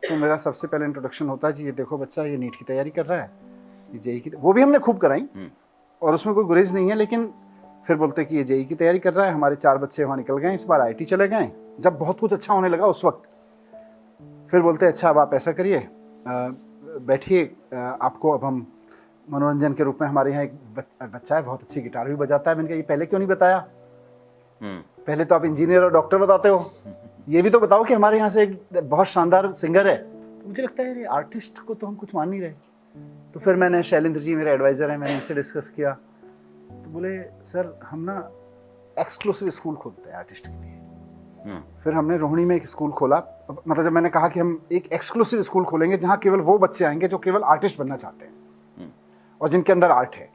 तो मेरा सबसे पहले इंट्रोडक्शन होता है, जी ये देखो बच्चा ये नीट की तैयारी कर रहा है, ये जेई की, वो भी हमने खूब कराई और उसमें कोई गुरेज नहीं है, लेकिन फिर बोलते कि ये जेई की तैयारी कर रहा है, हमारे 4 बच्चे वहाँ निकल गए, इस बार आईटी चले गए। जब बहुत कुछ अच्छा होने लगा उस वक्त, फिर बोलते अच्छा अब आप ऐसा करिए, बैठिए, आपको अब हम मनोरंजन के रूप में, हमारे यहाँ एक बच्चा है बहुत अच्छी गिटार भी बजाता है। मैंने कहा ये पहले क्यों नहीं बताया, पहले तो आप इंजीनियर और डॉक्टर बताते हो, ये भी तो बताओ कि हमारे यहाँ से एक बहुत शानदार सिंगर है। तो मुझे लगता है आर्टिस्ट को तो हम कुछ मान नहीं रहे, तो फिर मैंने, शैलेंद्र जी मेरे एडवाइज़र हैं, मैंने इनसे डिस्कस किया, तो बोले सर हम ना एक्सक्लूसिव स्कूल खोलते हैं आर्टिस्ट के लिए। फिर हमने रोहिणी में एक स्कूल खोला, मतलब जब मैंने कहा कि हम एक एक्सक्लूसिव स्कूल खोलेंगे जहाँ केवल वो बच्चे आएंगे जो केवल आर्टिस्ट बनना चाहते हैं और जिनके अंदर आर्ट है,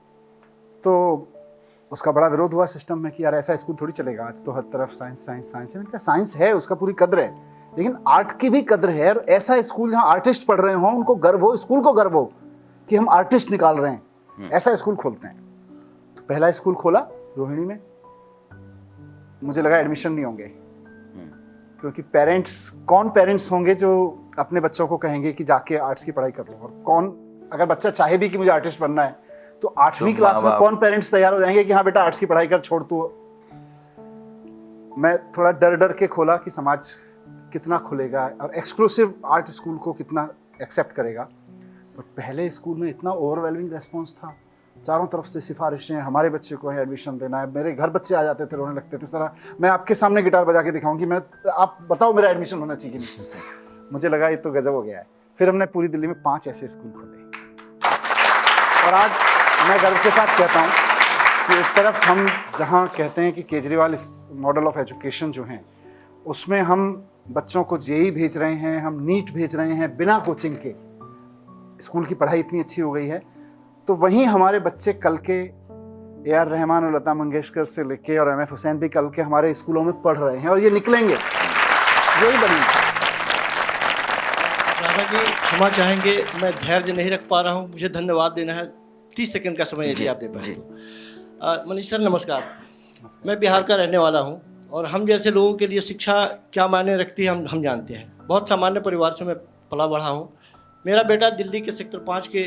तो उसका बड़ा विरोध हुआ सिस्टम में कि यार ऐसा स्कूल थोड़ी चलेगा, आज तो हर तरफ साइंस साइंस साइंस है। मैंने कहा साइंस है, उसका पूरी कद्र है, लेकिन आर्ट की भी कद्र है, और ऐसा स्कूल जहाँ आर्टिस्ट पढ़ रहे हों, उनको गर्व हो, स्कूल को गर्व हो कि हम आर्टिस्ट निकाल रहे हैं, ऐसा स्कूल खोलते हैं। तो पहला स्कूल खोला रोहिणी में। मुझे लगा एडमिशन नहीं होंगे, क्योंकि कौन पेरेंट्स होंगे जो अपने बच्चों को कहेंगे कि जाके आर्ट्स की पढ़ाई कर लो, और कौन, अगर बच्चा चाहे भी कि मुझे आर्टिस्ट बनना है, तो 8वीं क्लास में कौन पेरेंट्स तैयार हो जाएंगे कि हाँ बेटा आर्ट्स की पढ़ाई कर, छोड़ तू। मैं थोड़ा डर के खोला कि समाज कितना खुलेगा और एक्सक्लूसिव आर्ट स्कूल को कितना एक्सेप्ट करेगा। और पहले स्कूल में इतना ओवरवेलमिंग रेस्पॉन्स था, चारों तरफ से सिफारिशें, हमारे बच्चे को है एडमिशन देना है। मेरे घर बच्चे आ जाते थे, रोने लगते थे, सर मैं आपके सामने गिटार बजा के दिखाऊंगी, मैं, आप बताओ मेरा एडमिशन होना चाहिए कि नहीं। मुझे लगा ये तो गजब हो गया है। फिर हमने पूरी दिल्ली में 5 ऐसे स्कूल खोले, और आज मैं गर्व के साथ कहता हूँ कि इस तरफ हम जहाँ कहते हैं कि केजरीवाल मॉडल ऑफ एजुकेशन जो हैं, उसमें हम बच्चों को जेईई भेज रहे हैं, हम नीट भेज रहे हैं बिना कोचिंग के, स्कूल की पढ़ाई इतनी अच्छी हो गई है। तो वहीं हमारे बच्चे कल के AR रहमान और लता मंगेशकर से लेके और MF हुसैन भी कल के हमारे स्कूलों में पढ़ रहे हैं, और ये निकलेंगे, यही बनेंगे। राधा जी क्षमा चाहेंगे, मैं धैर्य नहीं रख पा रहा हूँ, मुझे धन्यवाद देना है। 30 सेकंड का समय यदि आप दे पाए तो। मनीष सर नमस्कार, मैं बिहार का रहने वाला हूँ, और हम जैसे लोगों के लिए शिक्षा क्या मायने रखती है हम जानते हैं। बहुत सामान्य परिवार से मैं पला बढ़ा हूँ। मेरा बेटा दिल्ली के सेक्टर 5 के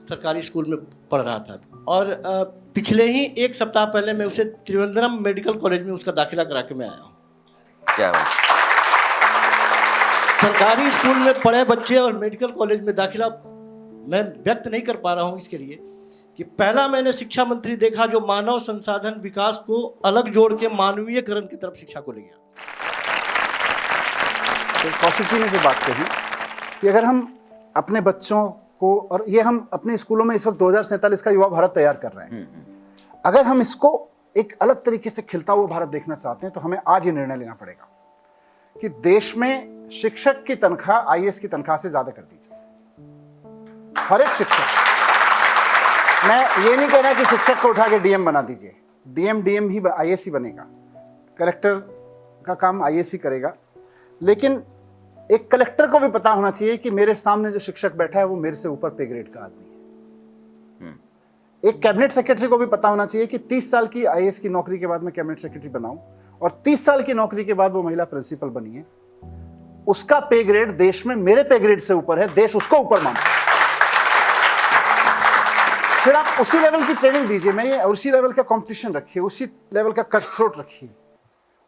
सरकारी स्कूल में पढ़ रहा था, और पिछले ही 1 सप्ताह पहले मैं उसे त्रिवेंद्रम मेडिकल कॉलेज में उसका दाखिला करा के मैं आया हूँ। क्या बात। सरकारी स्कूल में पढ़े बच्चे और मेडिकल कॉलेज में दाखिला मैं व्यक्त नहीं कर पा रहा हूँ इसके लिए कि पहला मैंने शिक्षा मंत्री देखा जो मानव संसाधन विकास को अलग जोड़ के मानवीयकरण की तरफ शिक्षा को ले गया। तो कौशिक जी ने जो बात कही कि अगर हम अपने बच्चों को, और ये हम अपने स्कूलों में इस वक्त 2047 का युवा भारत तैयार कर रहे हैं, अगर हम इसको एक अलग तरीके से खिलता हुआ भारत देखना चाहते हैं, तो हमें आज ये निर्णय लेना पड़ेगा कि देश में शिक्षक की तनख्वाह IAS की तनख्वाह से ज्यादा कर दीजिए। हर एक शिक्षक, मैं ये नहीं कह रहा कि शिक्षक को उठा के DM बना दीजिए, DM ही IAS ही बनेगा, कलेक्टर का काम IAS ही करेगा, लेकिन एक कलेक्टर को भी पता होना चाहिए कि मेरे सामने जो शिक्षक बैठा है वो मेरे से ऊपर पे ग्रेड का आदमी है। एक कैबिनेट सेक्रेटरी को भी पता होना चाहिए कि 30 साल की IAS की नौकरी के बाद मैं कैबिनेट सेक्रेटरी बनाऊं, और 30 साल की नौकरी के बाद वो महिला प्रिंसिपल बनी है, उसका पे ग्रेड देश में मेरे पे ग्रेड से ऊपर है, देश उसको ऊपर मानता है। फिर आप उसी लेवल की ट्रेनिंग दीजिए, मैं ये उसी लेवल का कंपटीशन रखिए, उसी लेवल का कट थ्रोट रखिए,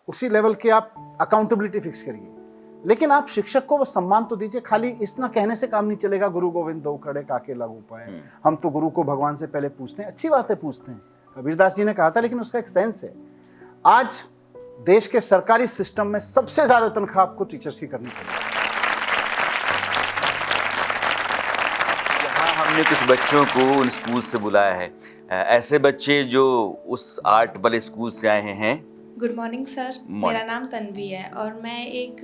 उसी लेवल के आप अकाउंटेबिलिटी फिक्स करिए, लेकिन आप शिक्षक को वो सम्मान तो दीजिए। खाली इस ना कहने से काम नहीं चलेगा, गुरु गोविंद दो खड़े काके लागू पाए, हम तो गुरु को भगवान से पहले पूछते हैं। अच्छी बात है, पूछते हैं, कबीरदास जी ने कहा था, लेकिन उसका एक सेंस है। आज देश के सरकारी सिस्टम में सबसे ज्यादा तनख्वाह आपको टीचर्स की करनी पड़ेगी। यहाँ हमने कुछ बच्चों को उन स्कूल से बुलाया है, ऐसे बच्चे जो उस आर्ट वाले स्कूल से आए हैं। गुड मॉर्निंग सर, मेरा नाम तन्वी है और मैं एक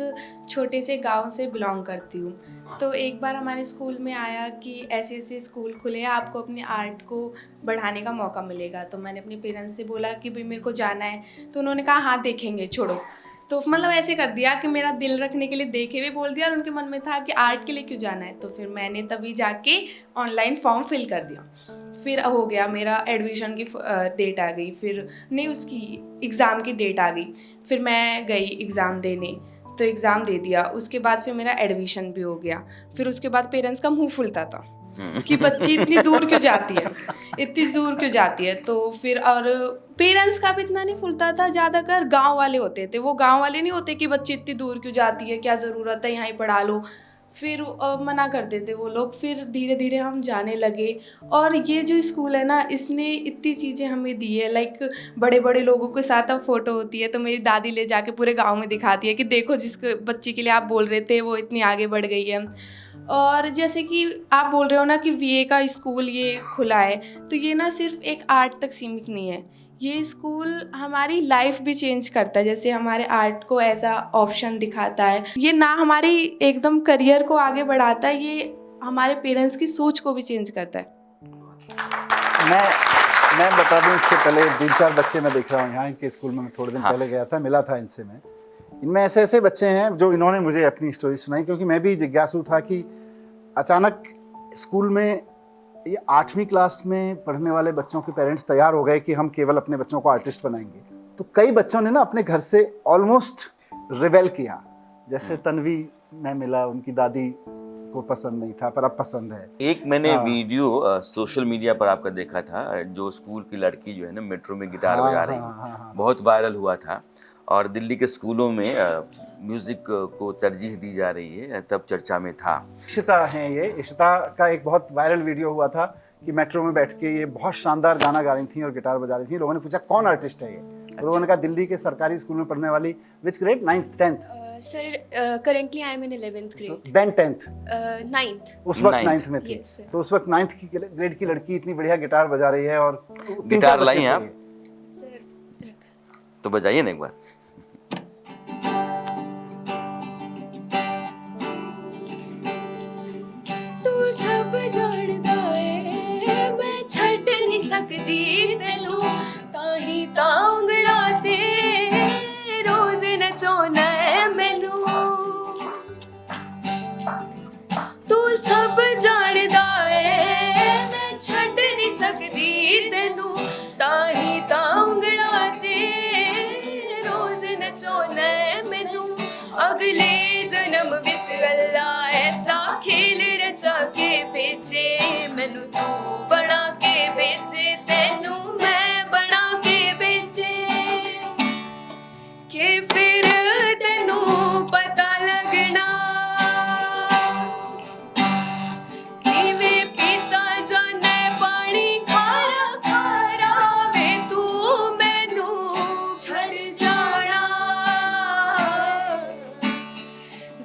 छोटे से गांव से बिलोंग करती हूँ। तो एक बार हमारे स्कूल में आया कि ऐसे ऐसे स्कूल खुले हैं, आपको अपने आर्ट को बढ़ाने का मौका मिलेगा। तो मैंने अपने पेरेंट्स से बोला कि भाई मेरे को जाना है, तो उन्होंने कहा हाँ देखेंगे, छोड़ो। तो मतलब ऐसे कर दिया कि मेरा दिल रखने के लिए देखे भी बोल दिया, और उनके मन में था कि आर्ट के लिए क्यों जाना है। तो फिर मैंने तभी जाके ऑनलाइन फॉर्म फिल कर दिया। फिर हो गया मेरा एडमिशन की डेट आ गई, फिर नहीं उसकी एग्ज़ाम की डेट आ गई। फिर मैं गई एग्ज़ाम देने, तो एग्ज़ाम दे दिया। उसके बाद फिर मेरा एडमिशन भी हो गया। फिर उसके बाद पेरेंट्स का मुंह फुलता था कि बच्ची इतनी दूर क्यों जाती है, इतनी दूर क्यों जाती है। तो फिर और पेरेंट्स का भी इतना नहीं फुलता था, ज़्यादातर गांव वाले होते थे। वो गांव वाले नहीं होते कि बच्ची इतनी दूर क्यों जाती है, क्या ज़रूरत है, यहाँ ही पढ़ा लो। फिर मना करते थे वो लोग। फिर धीरे धीरे हम जाने लगे, और ये जो स्कूल है ना, इसने इतनी चीज़ें हमें दी है। लाइक बड़े बड़े लोगों के साथ अब फ़ोटो होती है, तो मेरी दादी ले जाके पूरे गांव में दिखाती है कि देखो जिस बच्ची के लिए आप बोल रहे थे वो इतनी आगे बढ़ गई है। और जैसे कि आप बोल रहे हो ना कि वीए का स्कूल ये खुला है, तो ये ना सिर्फ एक आर्ट तक सीमित नहीं है, ये स्कूल हमारी लाइफ भी चेंज करता है। जैसे हमारे आर्ट को एज अ ऑप्शन दिखाता है, ये ना हमारी एकदम करियर को आगे बढ़ाता है, ये हमारे पेरेंट्स की सोच को भी चेंज करता है। मैं बता दूं, इससे पहले 3-4 बच्चे मैं देख रहा हूँ यहाँ इनके स्कूल में, मैं थोड़े दिन पहले गया था, मिला था इनसे मैं। इनमें ऐसे ऐसे बच्चे हैं जो इन्होंने मुझे अपनी स्टोरी सुनाई, क्योंकि मैं भी जिज्ञासु था कि अचानक स्कूल में ये 8वीं क्लास में पढ़ने वाले बच्चों के पेरेंट्स तैयार हो गए कि हम केवल अपने बच्चों को आर्टिस्ट बनाएंगे। तो कई बच्चों ने ना अपने घर से ऑलमोस्ट रिबेल किया। जैसे तन्वी में मिला, उनकी दादी को पसंद नहीं था पर अब पसंद है। एक मैंने वीडियो सोशल मीडिया पर आपका देखा था, जो स्कूल की लड़की जो है ना मेट्रो में गिटार बजा रही है, बहुत वायरल हुआ था। और दिल्ली के स्कूलों में म्यूजिक को तरजीह दी जा रही है, तब चर्चा में था। इशिता हैं ये, इशिता का एक बहुत वायरल वीडियो हुआ था कि मेट्रो में बैठ के ये बहुत शानदार गाना गा रही थी और गिटार बजा रही थी। लोगों ने पूछा कौन आर्टिस्ट है ये, तो लोगों ने कहा दिल्ली के सरकारी स्कूल में पढ़ने वाली, which grade, 9th 10th? Sir currently I am in 11th grade. Then 10th? 9th। उस वक्त 9th में थी। Yes, sir. तो उस वक्त 9th की ग्रेड की लड़की इतनी बढ़िया गिटार बजा रही है। और गिटार लाई हैं आप? सर तो बजाइए ना एक बार। तू सब जानदा है मैं छड्ड नहीं सकदी तेनू, ताही तांगड़ा ते रोज नचाउंदा है मैनू। तू सब जानदा है मैं छड्ड नहीं सकदी तेनू, ताही तांगड़ा ते रोज नचाउंदा है मैनू। अगले जन्म विच अल्लाह ऐसा खेल रचा के भेजे मैनू, तू बना के भेजे तेनू मैं बना के भेजे, के फिर तेनू पता लगना किवें पीता जाने पानी खारा खारा वे, तू मैनू छड़ जाना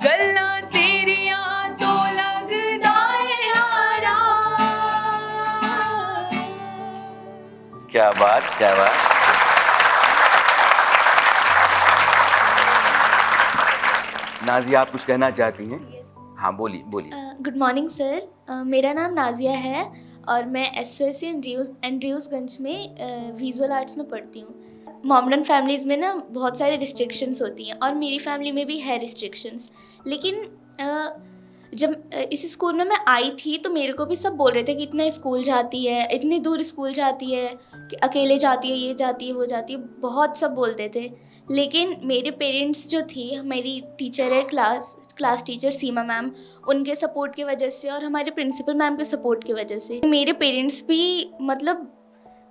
गल्लां तेरियां तो लगदा है यारा। क्या बात, क्या बात। नाजिया, आप कुछ कहना चाहती हैं? हाँ बोलिए बोलिए। गुड मॉर्निंग सर, मेरा नाम नाजिया है और मैं SOSC एंड्रयूसगंज में विजुअल आर्ट्स में पढ़ती हूँ। मॉमडन फैमिलीज़ में ना बहुत सारे रिस्ट्रिक्शंस होती हैं और मेरी फैमिली में भी है रिस्ट्रिक्शंस, लेकिन जब इस स्कूल में मैं आई थी तो मेरे को भी सब बोल रहे थे कि इतना स्कूल जाती है, इतनी दूर स्कूल जाती है, कि अकेले जाती है, ये जाती है, वो जाती है, बहुत सब बोलते थे। लेकिन मेरे पेरेंट्स जो थी, मेरी टीचर है क्लास टीचर सीमा मैम, उनके सपोर्ट की वजह से और हमारे प्रिंसिपल मैम के सपोर्ट की वजह से मेरे पेरेंट्स भी मतलब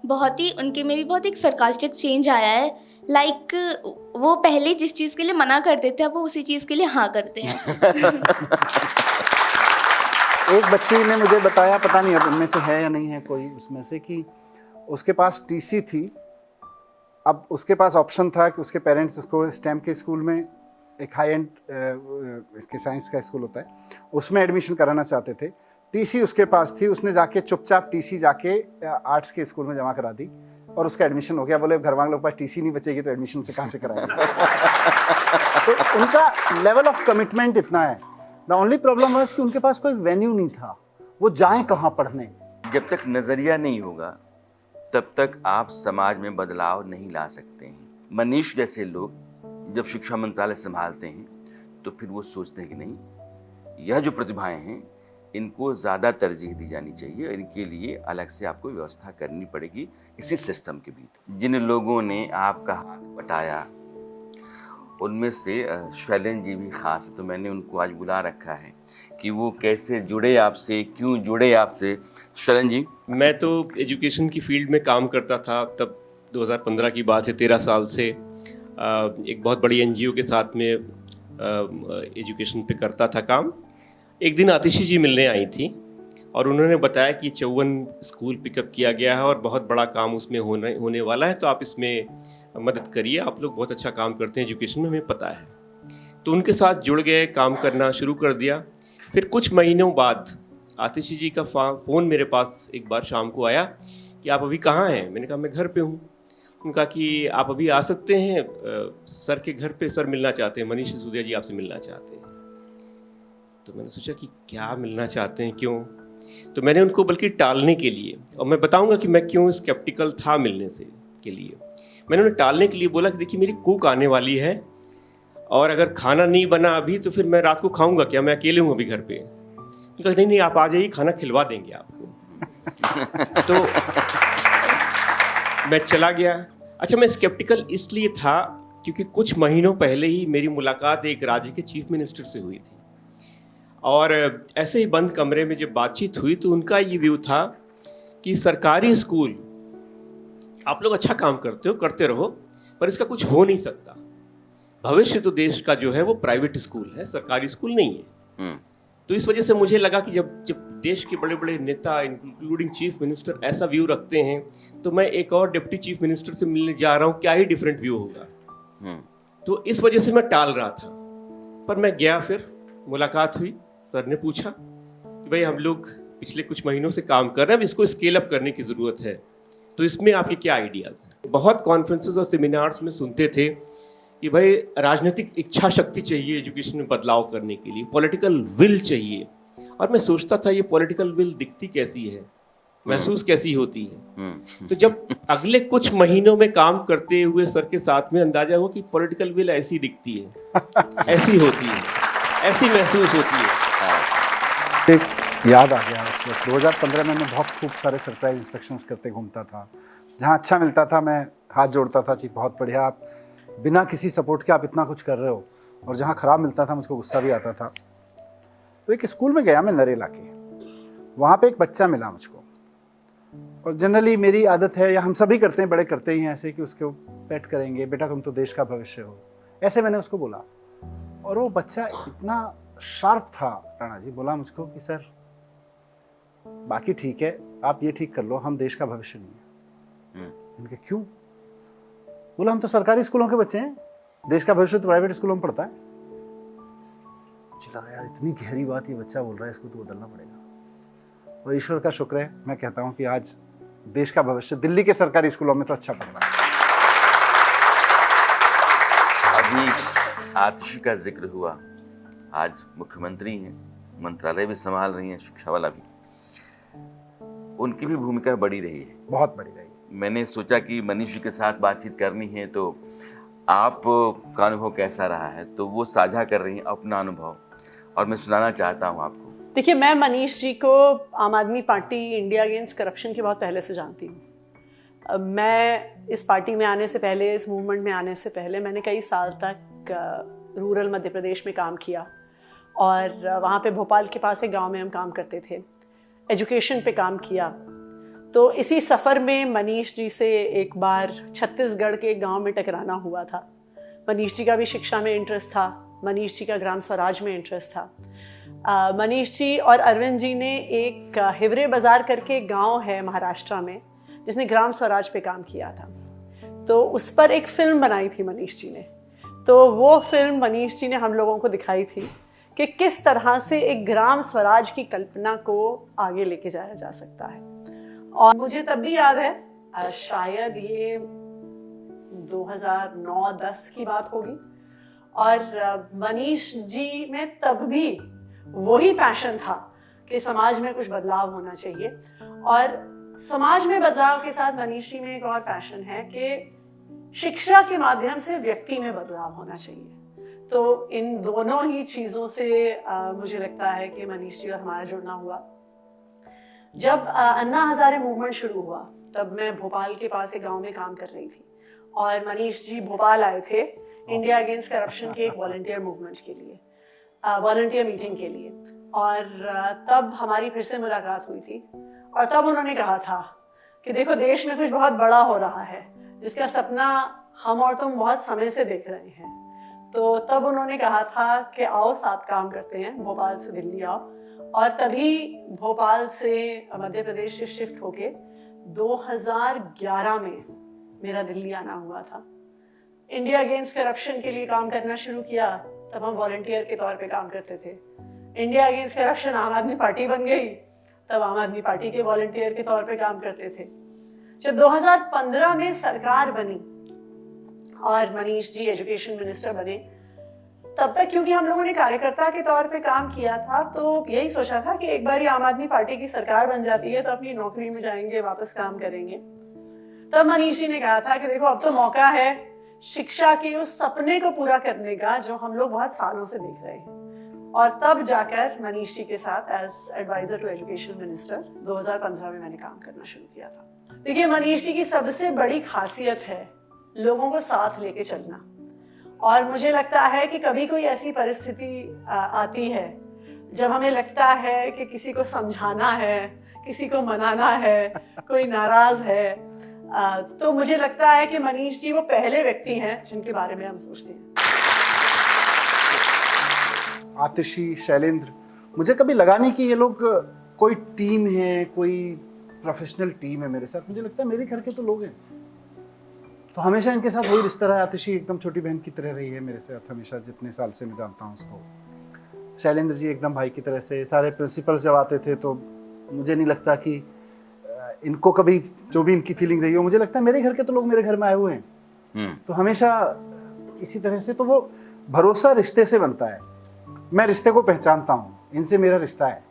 बहुत ही, उनके में भी बहुत एक सरकास्टिक चेंज आया है। लाइक वो पहले जिस चीज़ के लिए मना करते थे अब वो उसी चीज़ के लिए हाँ करते हैं। एक बच्ची ने मुझे बताया, पता नहीं अब उनमें से है या नहीं है कोई उसमें से, कि उसके पास टीसी थी। अब उसके पास ऑप्शन था कि उसके पेरेंट्स उसको स्टेम के स्कूल में, एक हाई एंड इसके साइंस का स्कूल होता है, उसमें एडमिशन कराना चाहते थे। टीसी उसके पास थी, उसने जाके चुपचाप टीसी जाके आर्ट्स के स्कूल में जमा करा दी और उसका एडमिशन हो गया। बोले घर वालों के पास टीसी नहीं बचेगी तो एडमिशन से कहाँ से कराएंगे। तो उनका लेवल ऑफ कमिटमेंट इतना है। द ओनली प्रॉब्लम वाज कि उनके पास कोई वेन्यू नहीं था, वो जाएं कहाँ पढ़ने। जब तक नजरिया नहीं होगा तब तक आप समाज में बदलाव नहीं ला सकते हैं। मनीष जैसे लोग जब शिक्षा मंत्रालय संभालते हैं तो फिर वो सोचते हैं कि नहीं, यह जो प्रतिभाएं हैं इनको ज़्यादा तरजीह दी जानी चाहिए, इनके लिए अलग से आपको व्यवस्था करनी पड़ेगी इसी सिस्टम के भीतर। जिन लोगों ने आपका हाथ बटाया उनमें से शैलेंद्र जी भी खास, तो मैंने उनको आज बुला रखा है कि वो कैसे जुड़े आपसे, क्यों जुड़े आपसे। शैलेंद्र जी। मैं तो एजुकेशन की फील्ड में काम करता था, तब 2015 की बात है, 13 साल से एक बहुत बड़ी NGO के साथ में एजुकेशन पे करता था काम। एक दिन आतिशी जी मिलने आई थी और उन्होंने बताया कि 54 स्कूल पिकअप किया गया है और बहुत बड़ा काम उसमें होने वाला है, तो आप इसमें मदद करिए, आप लोग बहुत अच्छा काम करते हैं एजुकेशन में, हमें पता है। तो उनके साथ जुड़ गए, काम करना शुरू कर दिया। फिर कुछ महीनों बाद आतिशी जी का फ़ोन मेरे पास एक बार शाम को आया कि आप अभी कहाँ हैं। मैंने कहा मैं घर पे हूँ। उन्होंने कहा कि आप अभी आ सकते हैं, सर के घर पे, सर मिलना चाहते हैं, मनीष सिसोदिया जी आपसे मिलना चाहते हैं। तो मैंने सोचा कि क्या मिलना चाहते हैं, क्यों। तो मैंने उनको बल्कि टालने के लिए, और मैं बताऊंगा कि मैं क्यों स्केप्टिकल था मिलने से के लिए, मैंने उन्हें टालने के लिए बोला कि देखिए मेरी कुक आने वाली है और अगर खाना नहीं बना अभी तो फिर मैं रात को खाऊंगा क्या, मैं अकेले हूँ अभी घर पे। कहा नहीं नहीं आप आ जाइए, खाना खिलवा देंगे आपको। तो मैं चला गया। अच्छा, मैं स्केप्टिकल इसलिए था क्योंकि कुछ महीनों पहले ही मेरी मुलाकात एक राज्य के चीफ मिनिस्टर से हुई थी, और ऐसे ही बंद कमरे में जब बातचीत हुई तो उनका ये व्यू था कि सरकारी स्कूल आप लोग अच्छा काम करते हो, करते रहो, पर इसका कुछ हो नहीं सकता। भविष्य तो देश का जो है वो प्राइवेट स्कूल है, सरकारी स्कूल नहीं है। तो इस वजह से मुझे लगा कि जब देश के बड़े बड़े नेता इंक्लूडिंग चीफ मिनिस्टर ऐसा व्यू रखते हैं तो मैं एक और डिप्टी चीफ मिनिस्टर से मिलने जा रहा हूँ, क्या ही डिफरेंट व्यू होगा। तो इस वजह से मैं टाल रहा था, पर मैं गया, फिर मुलाकात हुई। सर ने पूछा कि भाई हम लोग पिछले कुछ महीनों से काम कर रहे हैं, अब इसको स्केल अप करने की ज़रूरत है, तो इसमें आपके क्या आइडियाज़ हैं। बहुत कॉन्फ्रेंसेस और सेमिनार्स में सुनते थे कि भाई राजनीतिक इच्छा शक्ति चाहिए एजुकेशन में बदलाव करने के लिए, पॉलिटिकल विल चाहिए। और मैं सोचता था ये पॉलिटिकल विल दिखती कैसी है, महसूस कैसी होती है। तो जब अगले कुछ महीनों में काम करते हुए सर के साथ में अंदाजा हुआ कि पॉलिटिकल विल ऐसी दिखती है, ऐसी होती है, ऐसी महसूस होती है। एक याद आ गया उस वक्त 2015 में मैं बहुत खूब सारे सरप्राइज इंस्पेक्शंस करते घूमता था। जहाँ अच्छा मिलता था मैं हाथ जोड़ता था, जी बहुत बढ़िया, आप बिना किसी सपोर्ट के आप इतना कुछ कर रहे हो। और जहाँ ख़राब मिलता था मुझको गुस्सा भी आता था। तो एक स्कूल में गया मैं नरेला के, वहाँ पे एक बच्चा मिला मुझको, और जनरली मेरी आदत है, या हम सभी करते हैं, बड़े करते ही हैं ऐसे, कि उसको पेट करेंगे, बेटा तुम तो देश का भविष्य हो, ऐसे मैंने उसको बोला। और वो बच्चा इतना शार्प था राणा जी, बोला मुझको कि सर बाकी ठीक है, आप ये ठीक कर लो, हम देश का भविष्य नहीं है। इनके क्यों? बोला हम तो सरकारी स्कूलों के बच्चे हैं, देश का भविष्य तो प्राइवेट स्कूलों में पढ़ता है। चला यार, इतनी गहरी बात ये बच्चा बोल रहा है, इसको तो बदलना पड़ेगा। और ईश्वर का शुक्र है, मैं कहता हूँ कि आज देश का भविष्य दिल्ली के सरकारी स्कूलों में तो अच्छा पढ़ रहा है। अभी आतिशी का जिक्र हुआ, आज मुख्यमंत्री हैं, मंत्रालय भी संभाल रही हैं, शिक्षा वाला भी, उनकी भी भूमिका बड़ी रही है, बहुत बड़ी रही। मैंने सोचा कि मनीष जी के साथ बातचीत करनी है, तो आप का अनुभव कैसा रहा है, तो वो साझा कर रही हैं अपना अनुभव, और मैं सुनाना चाहता हूँ आपको। देखिए, मैं मनीष जी को आम आदमी पार्टी इंडिया अगेंस्ट करप्शन के बहुत पहले से जानती हूँ। मैं इस पार्टी में आने से पहले, इस मूवमेंट में आने से पहले, मैंने कई साल तक रूरल मध्य प्रदेश में काम किया, और वहाँ पे भोपाल के पास एक गांव में हम काम करते थे, एजुकेशन पे काम किया। तो इसी सफ़र में मनीष जी से एक बार छत्तीसगढ़ के एक गांव में टकराना हुआ था। मनीष जी का भी शिक्षा में इंटरेस्ट था, मनीष जी का ग्राम स्वराज में इंटरेस्ट था। मनीष जी और अरविंद जी ने एक हिवरे बाज़ार करके एक गांव है महाराष्ट्र में, जिसने ग्राम स्वराज पे काम किया था। तो उस पर एक फ़िल्म बनाई थी मनीष जी ने। तो वो फिल्म मनीष जी ने हम लोगों को दिखाई थी कि किस तरह से एक ग्राम स्वराज की कल्पना को आगे लेके जाया जा सकता है। और मुझे तब भी याद है, शायद ये 2009-10 की बात होगी, और मनीष जी में तब भी वही पैशन था कि समाज में कुछ बदलाव होना चाहिए। और समाज में बदलाव के साथ मनीष जी में एक और पैशन है कि शिक्षा के माध्यम से व्यक्ति में बदलाव होना चाहिए। तो इन दोनों ही चीज़ों से मुझे लगता है कि मनीष जी और हमारा जुड़ना हुआ। जब अन्ना हजारे मूवमेंट शुरू हुआ, तब मैं भोपाल के पास एक गांव में काम कर रही थी, और मनीष जी भोपाल आए थे इंडिया अगेंस्ट करप्शन के एक वॉलंटियर मूवमेंट के लिए, वॉलंटियर मीटिंग के लिए। और तब हमारी फिर से मुलाकात हुई थी, और तब उन्होंने कहा था कि देखो, देश में कुछ बहुत बड़ा हो रहा है जिसका सपना हम और तुम बहुत समय से देख रहे हैं। तो तब उन्होंने कहा था कि आओ साथ काम करते हैं, भोपाल से दिल्ली आओ। और तभी भोपाल से मध्य प्रदेश से शिफ्ट होके 2011 में मेरा दिल्ली आना हुआ था। इंडिया अगेंस्ट करप्शन के लिए काम करना शुरू किया, तब हम वॉलंटियर के तौर पे काम करते थे। इंडिया अगेंस्ट करप्शन आम आदमी पार्टी बन गई, तब आम आदमी पार्टी के वॉलंटियर के तौर पे काम करते थे। जब 2015 में सरकार बनी और मनीष जी एजुकेशन मिनिस्टर बने, तब तक क्योंकि हम लोगों ने कार्यकर्ता के तौर पे काम किया था, तो यही सोचा था कि एक बार आम आदमी पार्टी की सरकार बन जाती है तो अपनी नौकरी में जाएंगे, वापस काम करेंगे। तब मनीष जी ने कहा था कि देखो अब तो मौका है शिक्षा के उस सपने को पूरा करने का जो हम लोग बहुत सालों से देख रहे हैं। और तब जाकर मनीष जी के साथ as adviser to education minister 2015 में मैंने काम करना शुरू किया था। देखिए, मनीष जी की सबसे बड़ी खासियत है लोगों को साथ लेके चलना। और मुझे लगता है कि कभी कोई ऐसी परिस्थिति आती है जब हमें लगता है कि किसी को समझाना है, किसी को मनाना है, कोई नाराज है, तो मुझे लगता है कि मनीष जी वो पहले व्यक्ति हैं जिनके बारे में हम सोचते हैं। आतिशी, शैलेंद्र, मुझे कभी लगा नहीं कि ये लोग कोई टीम है, कोई प्रोफेशनल टीम है मेरे साथ। मुझे लगता है मेरे घर के तो लोग हैं, तो हमेशा इनके साथ वही रिश्ता रहा। आतिशी एकदम छोटी बहन की तरह रही है मेरे साथ हमेशा, जितने साल से मैं जानता हूँ उसको। शैलेंद्र जी एकदम भाई की तरह से। सारे प्रिंसिपल जब आते थे तो मुझे नहीं लगता कि इनको कभी जो भी इनकी फीलिंग रही हो, मुझे लगता है मेरे घर के तो लोग मेरे घर में आए हुए हैं, तो हमेशा इसी तरह से। तो वो भरोसा रिश्ते से बनता है। मैं रिश्ते को पहचानता हूँ, इनसे मेरा रिश्ता है,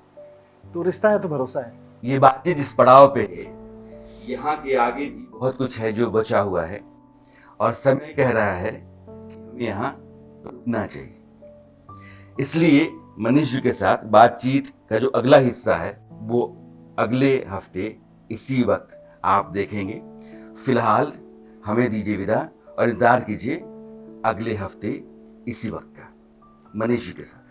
तो रिश्ता है तो भरोसा है। ये बातचीत जिस पड़ाव पे है, यहाँ के आगे भी बहुत कुछ है जो बचा हुआ है और समय कह रहा है कि हमें यहाँ रुकना चाहिए। इसलिए मनीष जी के साथ बातचीत का जो अगला हिस्सा है वो अगले हफ्ते इसी वक्त आप देखेंगे। फिलहाल हमें दीजिए विदा और इंतजार कीजिए अगले हफ्ते इसी वक्त का मनीष जी के साथ।